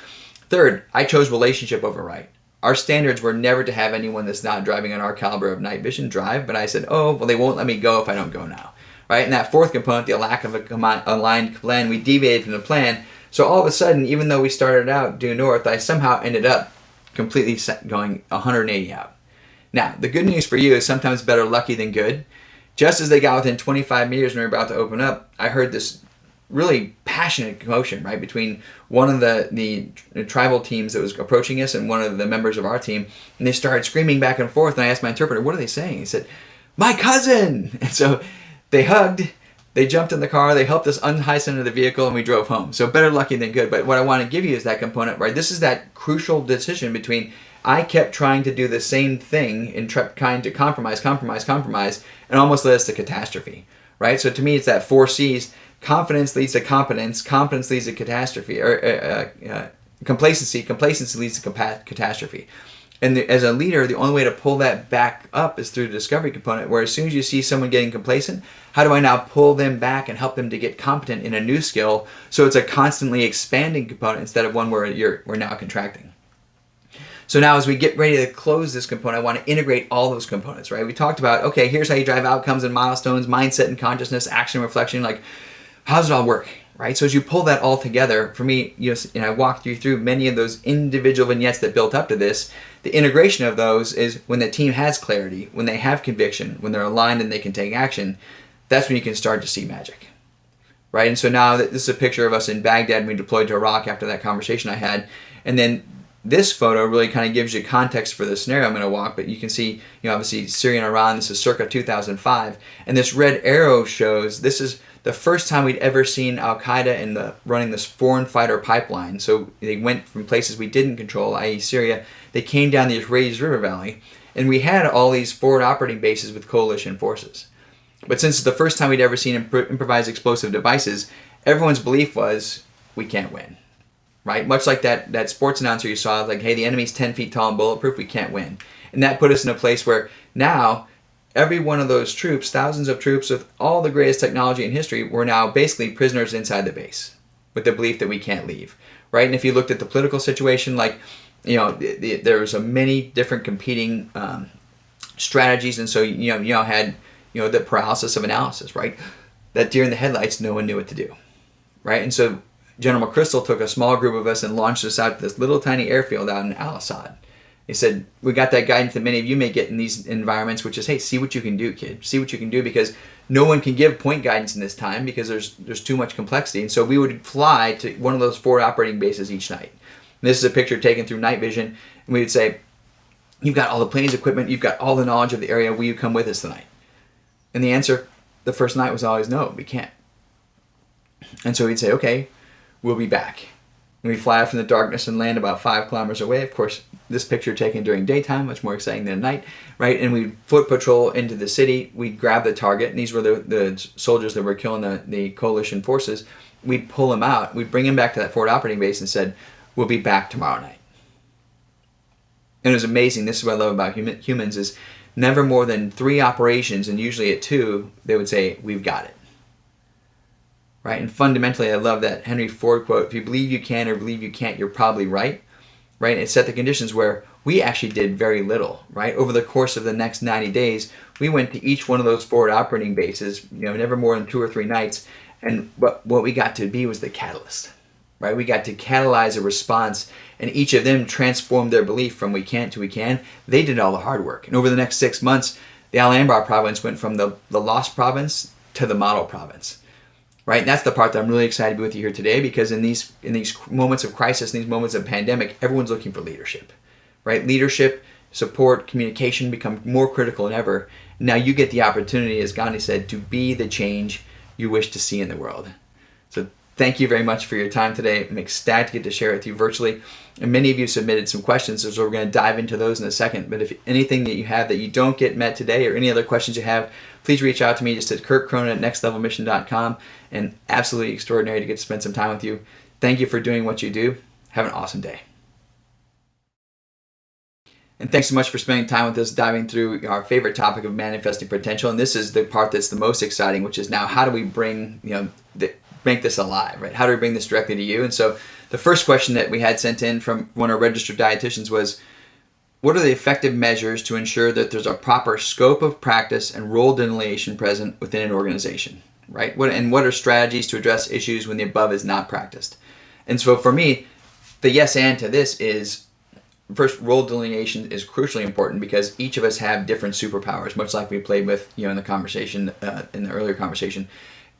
Third, I chose relationship over right. Our standards were never to have anyone that's not driving on our caliber of night vision drive, but I said, oh, well, they won't let me go if I don't go now, right? And that fourth component, the lack of a aligned plan, we deviated from the plan. So all of a sudden, even though we started out due north, I somehow ended up completely going 180 out. Now, the good news for you is sometimes better lucky than good. Just as they got within 25 meters when we were about to open up, I heard this really passionate commotion, right, between one of the tribal teams that was approaching us and one of the members of our team, and they started screaming back and forth, and I asked my interpreter, what are they saying? He said, my cousin! And so they hugged, they jumped in the car, they helped us unheighten into the vehicle, and we drove home. So better lucky than good. But what I want to give you is that component, right? This is that crucial decision between I kept trying to do the same thing and trying to compromise, and almost led us to catastrophe, right? So to me, it's that 4 C's. Confidence leads to competence. Competence leads to catastrophe. Complacency. Complacency leads to catastrophe. And as a leader, the only way to pull that back up is through the discovery component, where as soon as you see someone getting complacent, how do I now pull them back and help them to get competent in a new skill so it's a constantly expanding component instead of one where we're now contracting. So now as we get ready to close this component, I want to integrate all those components, right? We talked about, okay, here's how you drive outcomes and milestones, mindset and consciousness, action, reflection, like how does it all work, right? So as you pull that all together, for me, I walked you through many of those individual vignettes that built up to this. The integration of those is when the team has clarity, when they have conviction, when they're aligned and they can take action, that's when you can start to see magic, right? And so now this is a picture of us in Baghdad when we deployed to Iraq after that conversation I had. And then this photo really kind of gives you context for the scenario I'm going to walk, but you can see, obviously Syria and Iran, this is circa 2005, and this red arrow shows this is the first time we'd ever seen Al-Qaeda running this foreign fighter pipeline. So they went from places we didn't control, i.e. Syria, they came down the Euphrates River Valley, and we had all these forward operating bases with coalition forces. But since it's the first time we'd ever seen improvised explosive devices, everyone's belief was, we can't win. Right? Much like that sports announcer you saw, like, hey, the enemy's 10 feet tall and bulletproof, we can't win. And that put us in a place where now every one of those troops, thousands of troops with all the greatest technology in history, were now basically prisoners inside the base with the belief that we can't leave. Right? And if you looked at the political situation, like, there was many different competing strategies, and so had the paralysis of analysis, right? That deer in the headlights, no one knew what to do. Right? And so General McChrystal took a small group of us and launched us out to this little tiny airfield out in Al-Assad. He said, we got that guidance that many of you may get in these environments, which is, hey, see what you can do, kid. See what you can do, because no one can give point guidance in this time because there's too much complexity. And so we would fly to one of those 4 operating bases each night. And this is a picture taken through night vision. And we would say, you've got all the planes equipment, you've got all the knowledge of the area, will you come with us tonight? And the answer the first night was always, no, we can't. And so we'd say, okay, we'll be back. And we fly out from the darkness and land about 5 kilometers away. Of course, this picture taken during daytime, much more exciting than at night, right? And we'd foot patrol into the city. We'd grab the target, and these were the soldiers that were killing the coalition forces. We'd pull them out. We'd bring them back to that forward operating base and said, we'll be back tomorrow night. And it was amazing. This is what I love about humans is never more than 3 operations, and usually at 2, they would say, we've got it. Right? And fundamentally, I love that Henry Ford quote, if you believe you can or believe you can't, you're probably right. Right? It set the conditions where we actually did very little. Right? Over the course of the next 90 days, we went to each one of those forward operating bases, never more than 2 or 3 nights. And what we got to be was the catalyst. right? We got to catalyze a response, and each of them transformed their belief from we can't to we can. They did all the hard work. And over the next 6 months, the Al-Anbar province went from the lost province to the model province, right? And that's the part that I'm really excited to be with you here today, because in these moments of crisis, in these moments of pandemic, everyone's looking for leadership, right? Leadership, support, communication become more critical than ever. Now you get the opportunity, as Gandhi said, to be the change you wish to see in the world. So thank you very much for your time today. I'm ecstatic to get to share it with you virtually. And many of you submitted some questions, so we're going to dive into those in a second. But if anything that you have that you don't get met today, or any other questions you have, please reach out to me just at Curt Cronin at nextlevelmission.com. And absolutely extraordinary to get to spend some time with you. Thank you for doing what you do. Have an awesome day. And thanks so much for spending time with us, diving through our favorite topic of manifesting potential. And this is the part that's the most exciting, which is now how do we make this alive, right? How do we bring this directly to you? And so the first question that we had sent in from one of our registered dietitians was, what are the effective measures to ensure that there's a proper scope of practice and role delineation present within an organization, right? What are strategies to address issues when the above is not practiced? And so for me, the yes and to this is, first, role delineation is crucially important, because each of us have different superpowers, much like we played with, in the conversation, in the earlier conversation.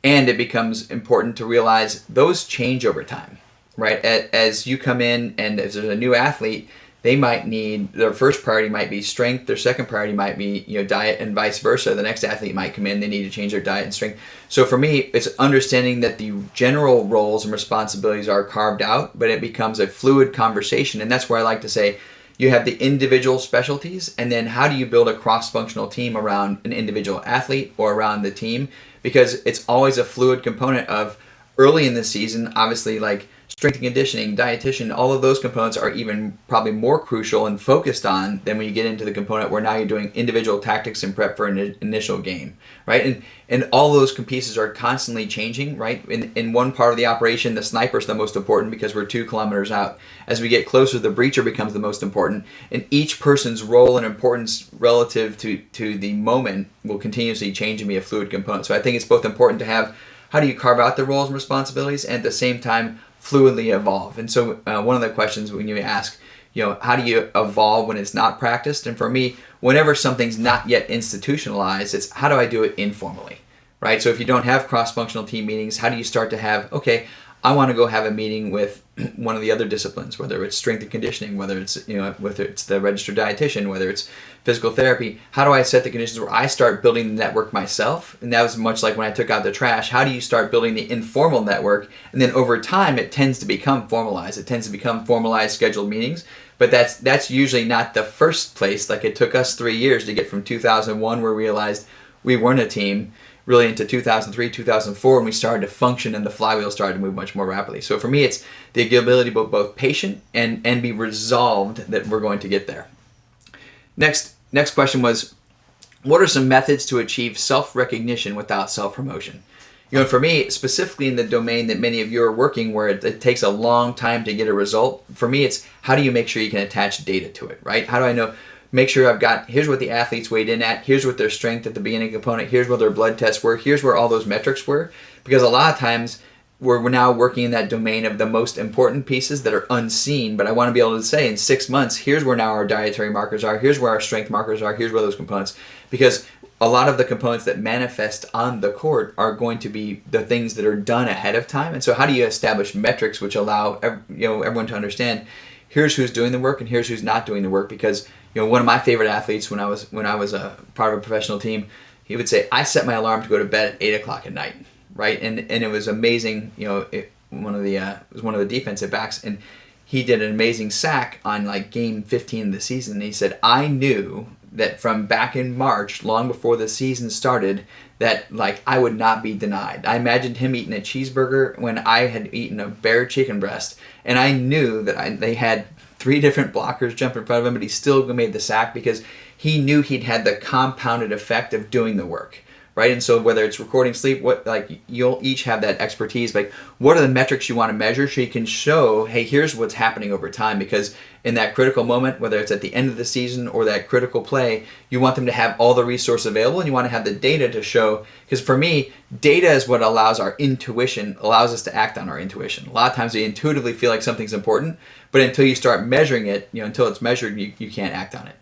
And it becomes important to realize those change over time, right? As you come in, and as there's a new athlete, they might need, their first priority might be strength, their second priority might be, diet, and vice versa. The next athlete might come in, they need to change their diet and strength. So for me, it's understanding that the general roles and responsibilities are carved out, but it becomes a fluid conversation. And that's where I like to say, you have the individual specialties, and then how do you build a cross-functional team around an individual athlete or around the team? Because it's always a fluid component of, early in the season, obviously, like strength and conditioning, dietitian, all of those components are even probably more crucial and focused on than when you get into the component where now you're doing individual tactics and prep for an initial game, right? And all those pieces are constantly changing, right? In one part of the operation, the sniper's the most important because we're 2 kilometers out. As we get closer, the breacher becomes the most important, and each person's role and importance relative to the moment will continuously change and be a fluid component. So I think it's both important to have, how do you carve out the roles and responsibilities, and at the same time fluidly evolve. And so one of the questions when you ask, how do you evolve when it's not practiced? And for me, whenever something's not yet institutionalized, it's how do I do it informally, right? So if you don't have cross-functional team meetings, how do you start to have, okay, I want to go have a meeting with one of the other disciplines, whether it's strength and conditioning, whether it's the registered dietitian, whether it's physical therapy. How do I set the conditions where I start building the network myself? And that was much like when I took out the trash. How do you start building the informal network? And then over time, it tends to become formalized. It tends to become formalized scheduled meetings. But that's usually not the first place. Like, it took us 3 years to get from 2001, where we realized we weren't a team, really into 2003, 2004, and we started to function, and the flywheel started to move much more rapidly. So for me, it's the ability to be both patient and be resolved that we're going to get there. Next question was, what are some methods to achieve self-recognition without self-promotion? For me, specifically in the domain that many of you are working, where it takes a long time to get a result, for me, it's how do you make sure you can attach data to it, right? How do I know? Make sure I've got, here's what the athletes weighed in at, here's what their strength at the beginning component, here's where their blood tests were, here's where all those metrics were. Because a lot of times we're now working in that domain of the most important pieces that are unseen, but I want to be able to say in 6 months, here's where now our dietary markers are, here's where our strength markers are, here's where those components, because a lot of the components that manifest on the court are going to be the things that are done ahead of time. And so how do you establish metrics which allow everyone to understand, here's who's doing the work and here's who's not doing the work? Because one of my favorite athletes when I was a part of a professional team, he would say, I set my alarm to go to bed at 8 o'clock at night, right? And it was amazing. It was one of the defensive backs, and he did an amazing sack on like game 15 of the season. And he said, I knew that from back in March, long before the season started, that like I would not be denied. I imagined him eating a cheeseburger when I had eaten a bare chicken breast, and I knew that they had 3 different blockers jump in front of him, but he still made the sack because he knew he'd had the compounded effect of doing the work, right? And so whether it's recording sleep, what, like, you'll each have that expertise. Like, what are the metrics you want to measure so you can show, hey, here's what's happening over time? Because in that critical moment, whether it's at the end of the season or that critical play, you want them to have all the resources available, and you want to have the data to show. Because for me, data is what allows allows us to act on our intuition. A lot of times we intuitively feel like something's important, but until you start measuring it, until it's measured, you can't act on it.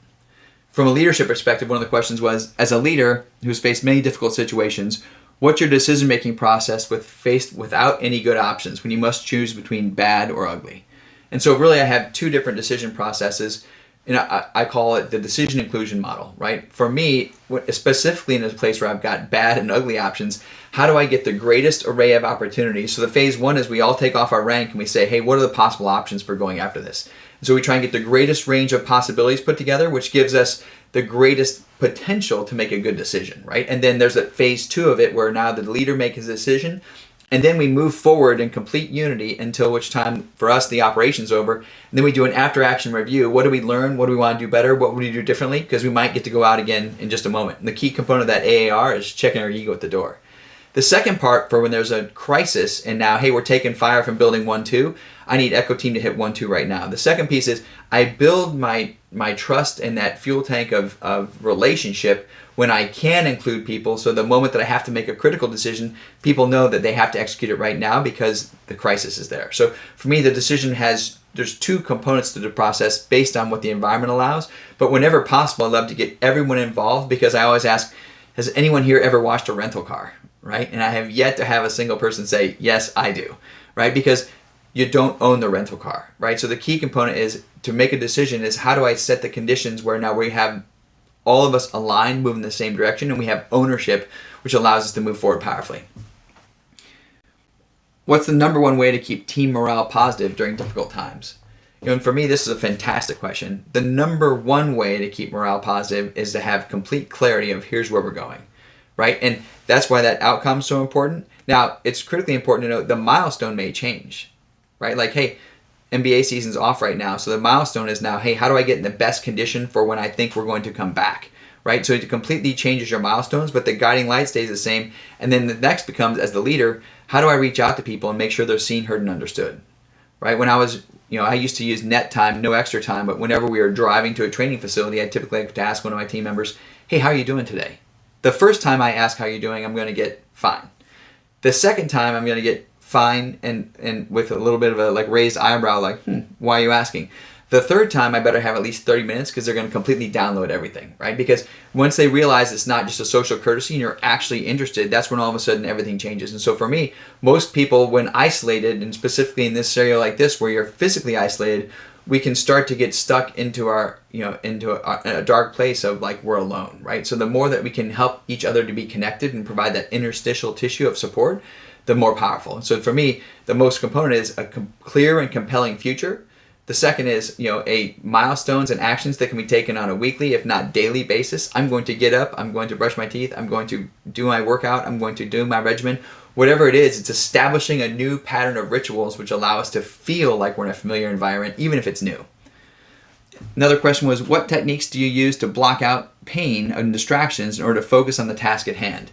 From a leadership perspective, one of the questions was, as a leader who's faced many difficult situations, what's your decision-making process faced without any good options when you must choose between bad or ugly? And so really I have two different decision processes, and I call it the decision inclusion model, right? For me, specifically in a place where I've got bad and ugly options, how do I get the greatest array of opportunities? So the phase one is we all take off our rank and we say, hey, what are the possible options for going after this? And so we try and get the greatest range of possibilities put together, which gives us the greatest potential to make a good decision, right? And then there's a phase two of it where now the leader makes his decision, and then we move forward in complete unity until which time, for us, the operation's over. And then we do an after-action review. What do we learn? What do we want to do better? What would we do differently? Because we might get to go out again in just a moment. And the key component of that AAR is checking our ego at the door. The second part, for when there's a crisis and now, hey, we're taking fire from building 1-2, I need Echo Team to hit 1-2 right now. The second piece is I build my trust in that fuel tank of relationship when I can include people, so the moment that I have to make a critical decision, people know that they have to execute it right now because the crisis is there. So for me, the decision there's two components to the process based on what the environment allows, but whenever possible, I love to get everyone involved, because I always ask, has anyone here ever watched a rental car? Right? And I have yet to have a single person say, yes, I do, right? Because you don't own the rental car, right? So the key component is to make a decision is, how do I set the conditions where now we have all of us aligned, moving in the same direction, and we have ownership, which allows us to move forward powerfully. What's the number one way to keep team morale positive during difficult times? And for me, this is a fantastic question. The number one way to keep morale positive is to have complete clarity of here's where we're going. Right? And that's why that outcome is so important. Now, it's critically important to note the milestone may change, right? Like, hey, NBA season's off right now, so the milestone is now, hey, how do I get in the best condition for when I think we're going to come back, right? So it completely changes your milestones, but the guiding light stays the same. And then the next becomes, as the leader, how do I reach out to people and make sure they're seen, heard, and understood, right? When I was, I used to use net time, no extra time, but whenever we were driving to a training facility, I typically like to ask one of my team members, hey, how are you doing today? The first time I ask how you're doing, I'm going to get fine. The second time I'm going to get fine and with a little bit of a raised eyebrow, like, why are you asking? The third time I better have at least 30 minutes, because they're going to completely download everything, right? Because once they realize it's not just a social courtesy and you're actually interested, that's when all of a sudden everything changes. And so for me, most people, when isolated, and specifically in this scenario like this where you're physically isolated, we can start to get stuck into a dark place of like we're alone, right? So the more that we can help each other to be connected and provide that interstitial tissue of support, the more powerful. And so for me, the most component is a clear and compelling future. The second is, a milestones and actions that can be taken on a weekly, if not daily basis. I'm going to get up, I'm going to brush my teeth, I'm going to do my workout, I'm going to do my regimen. Whatever it is, it's establishing a new pattern of rituals which allow us to feel like we're in a familiar environment, even if it's new. Another question was, what techniques do you use to block out pain and distractions in order to focus on the task at hand?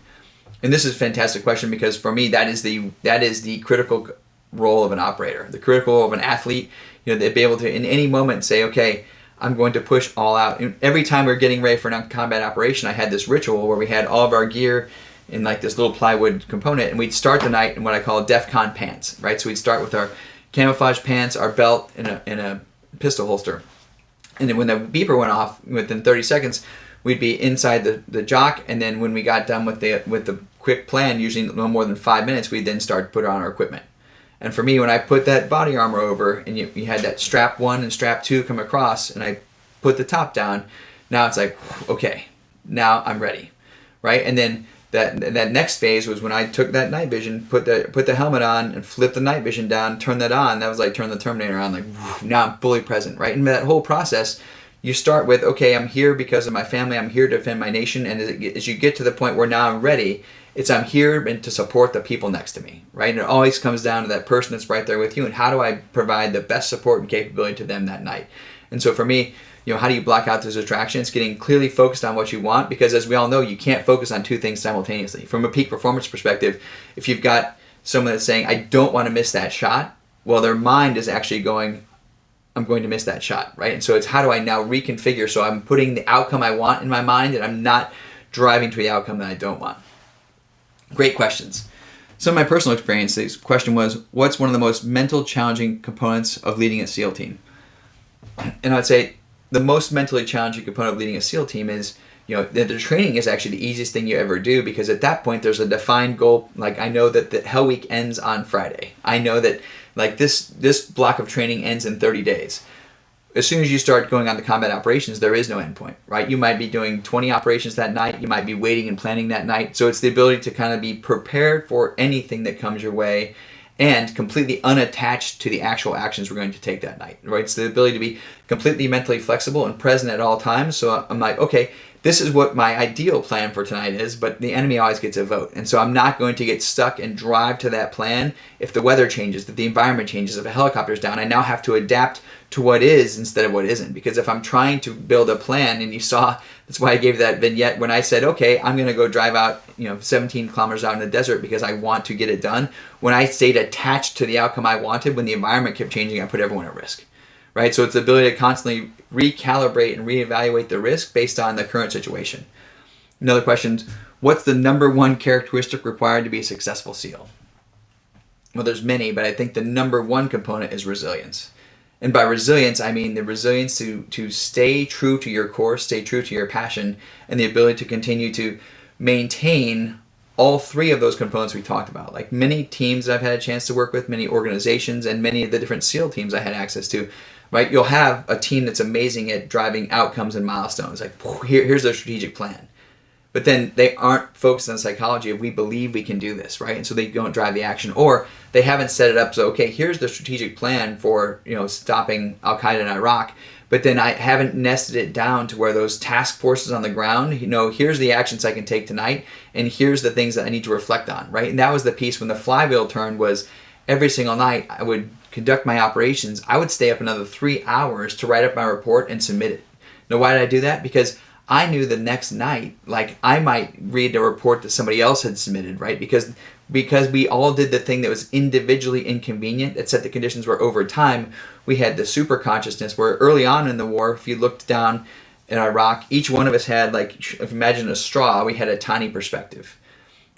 And this is a fantastic question, because for me, that is the critical role of an operator, the critical role of an athlete. They'd be able to, in any moment, say, okay, I'm going to push all out. And every time we were getting ready for a combat operation, I had this ritual where we had all of our gear in like this little plywood component, and we'd start the night in what I call DEFCON pants, right? So we'd start with our camouflage pants, our belt, and a pistol holster. And then when the beeper went off, within 30 seconds, we'd be inside the jock, and then when we got done with the quick plan, usually no more than 5 minutes, we'd then start to put on our equipment. And for me, when I put that body armor over, and you had that strap 1 and strap 2 come across, and I put the top down, now it's like, okay, now I'm ready, right? And then that next phase was when I took that night vision, put the helmet on, and flipped the night vision down, turned that on. That was like turn the Terminator on, like, now I'm fully present, right? And that whole process, you start with, okay, I'm here because of my family, I'm here to defend my nation, and as you get to the point where now I'm ready, it's I'm here and to support the people next to me, right? And it always comes down to that person that's right there with you, and how do I provide the best support and capability to them that night? And so for me, how do you block out those distractions? Getting clearly focused on what you want, because as we all know, you can't focus on two things simultaneously. From a peak performance perspective, if you've got someone that's saying, I don't want to miss that shot, well, their mind is actually going, I'm going to miss that shot, right? And so it's how do I now reconfigure so I'm putting the outcome I want in my mind and I'm not driving to the outcome that I don't want. Great questions. Some of my personal experiences, question was, what's one of the most mental challenging components of leading a SEAL team? And I'd say the most mentally challenging component of leading a SEAL team is, the training is actually the easiest thing you ever do, because at that point there's a defined goal. Like, I know that the Hell Week ends on Friday. I know that this block of training ends in 30 days. As soon as you start going on to combat operations, there is no endpoint, right? You might be doing 20 operations that night. You might be waiting and planning that night. So it's the ability to kind of be prepared for anything that comes your way and completely unattached to the actual actions we're going to take that night, right? It's the ability to be completely mentally flexible and present at all times. So I'm like, okay, this is what my ideal plan for tonight is, but the enemy always gets a vote. And so I'm not going to get stuck and drive to that plan if the weather changes, if the environment changes, if a helicopter's down. I now have to adapt to what is instead of what isn't. Because if I'm trying to build a plan, and you saw, that's why I gave that vignette when I said, okay, I'm going to go drive out 17 kilometers out in the desert because I want to get it done. When I stayed attached to the outcome I wanted, when the environment kept changing, I put everyone at risk. Right? So it's the ability to constantly recalibrate and reevaluate the risk based on the current situation. Another question, what's the number one characteristic required to be a successful SEAL? Well, there's many, but I think the number one component is resilience. And by resilience, I mean the resilience to stay true to your core, stay true to your passion, and the ability to continue to maintain all three of those components we talked about. Like many teams that I've had a chance to work with, many organizations, and many of the different SEAL teams I had access to, right? You'll have a team that's amazing at driving outcomes and milestones. Like, here's their strategic plan. But then they aren't focused on psychology of we believe we can do this, right? And so they don't drive the action. Or they haven't set it up so, okay, here's the strategic plan for stopping Al-Qaeda in Iraq. But then I haven't nested it down to where those task forces on the ground, here's the actions I can take tonight, and here's the things that I need to reflect on, right? And that was the piece when the flywheel turned, was every single night I would conduct my operations. I would stay up another 3 hours to write up my report and submit it. Now, why did I do that? Because I knew the next night, like, I might read a report that somebody else had submitted, right? Because we all did the thing that was individually inconvenient, that set the conditions where over time we had the super consciousness where early on in the war, if you looked down in Iraq, each one of us had, like, if you imagine a straw, we had a tiny perspective.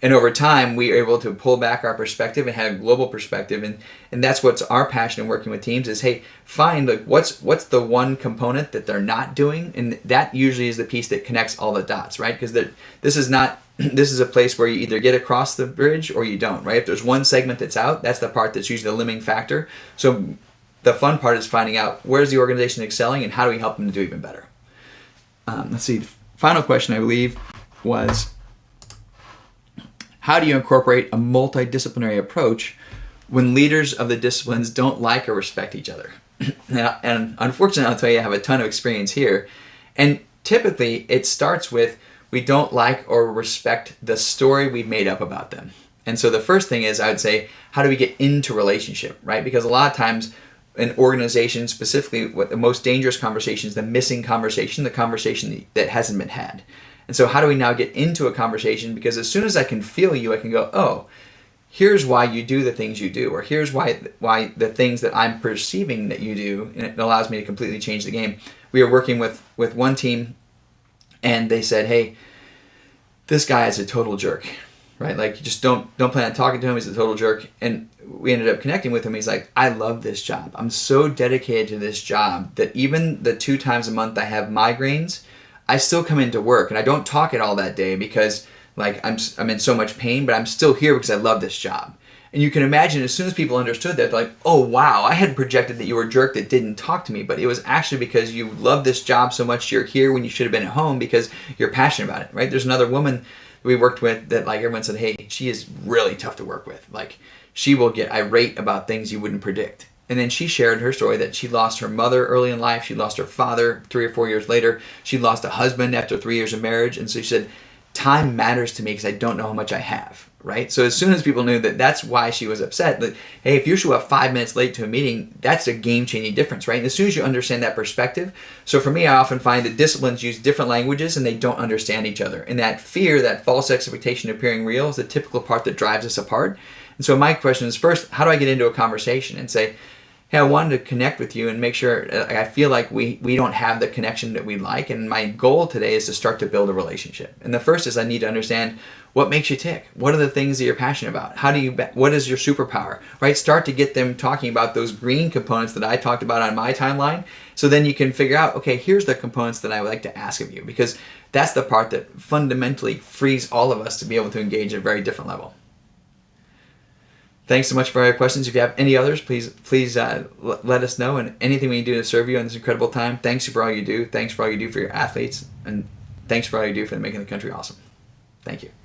And over time, we were able to pull back our perspective and have a global perspective. And that's what's our passion in working with teams is, hey, find like what's the one component that they're not doing. And that usually is the piece that connects all the dots, right? Because this is a place where you either get across the bridge or you don't, right? If there's one segment that's out, that's the part that's usually the limiting factor. So the fun part is finding out where's the organization excelling and how do we help them to do even better. Let's see. The final question, I believe, was, how do you incorporate a multidisciplinary approach when leaders of the disciplines don't like or respect each other? And unfortunately, I'll tell you, I have a ton of experience here. And typically, it starts with we don't like or respect the story we've made up about them. And so the first thing is, I would say, how do we get into relationship, right? Because a lot of times, an organization, specifically, what the most dangerous conversation is the missing conversation, the conversation that hasn't been had. And so how do we now get into a conversation? Because as soon as I can feel you, I can go, oh, here's why you do the things you do, or here's why the things that I'm perceiving that you do, and it allows me to completely change the game. We were working with one team, and they said, hey, this guy is a total jerk, right? Like, you just don't plan on talking to him. He's a total jerk. And we ended up connecting with him. He's like, I love this job. I'm so dedicated to this job that even the 2 times a month I have migraines, I still come into work and I don't talk at all that day because like I'm in so much pain, but I'm still here because I love this job. And you can imagine as soon as people understood that, they're like, oh wow, I had projected that you were a jerk that didn't talk to me, but it was actually because you love this job so much you're here when you should have been at home because you're passionate about it, right? There's another woman we worked with that like everyone said, hey, she is really tough to work with. Like she will get irate about things you wouldn't predict. And then she shared her story that she lost her mother early in life. She lost her father 3 or 4 years later. She lost a husband after 3 years of marriage. And so she said, time matters to me because I don't know how much I have, right? So as soon as people knew that that's why she was upset, that, hey, if you show up 5 minutes late to a meeting, that's a game-changing difference, right? And as soon as you understand that perspective, so for me, I often find that disciplines use different languages and they don't understand each other. And that fear, that false expectation of appearing real is the typical part that drives us apart. And so my question is, first, how do I get into a conversation and say, hey, I wanted to connect with you and make sure I feel like we don't have the connection that we'd like. And my goal today is to start to build a relationship. And the first is I need to understand what makes you tick. What are the things that you're passionate about? What is your superpower, right? Start to get them talking about those green components that I talked about on my timeline. So then you can figure out, okay, here's the components that I would like to ask of you, because that's the part that fundamentally frees all of us to be able to engage at a very different level. Thanks so much for all your questions. If you have any others, please let us know. And anything we can do to serve you in this incredible time. Thanks for all you do. Thanks for all you do for your athletes. And thanks for all you do for making the country awesome. Thank you.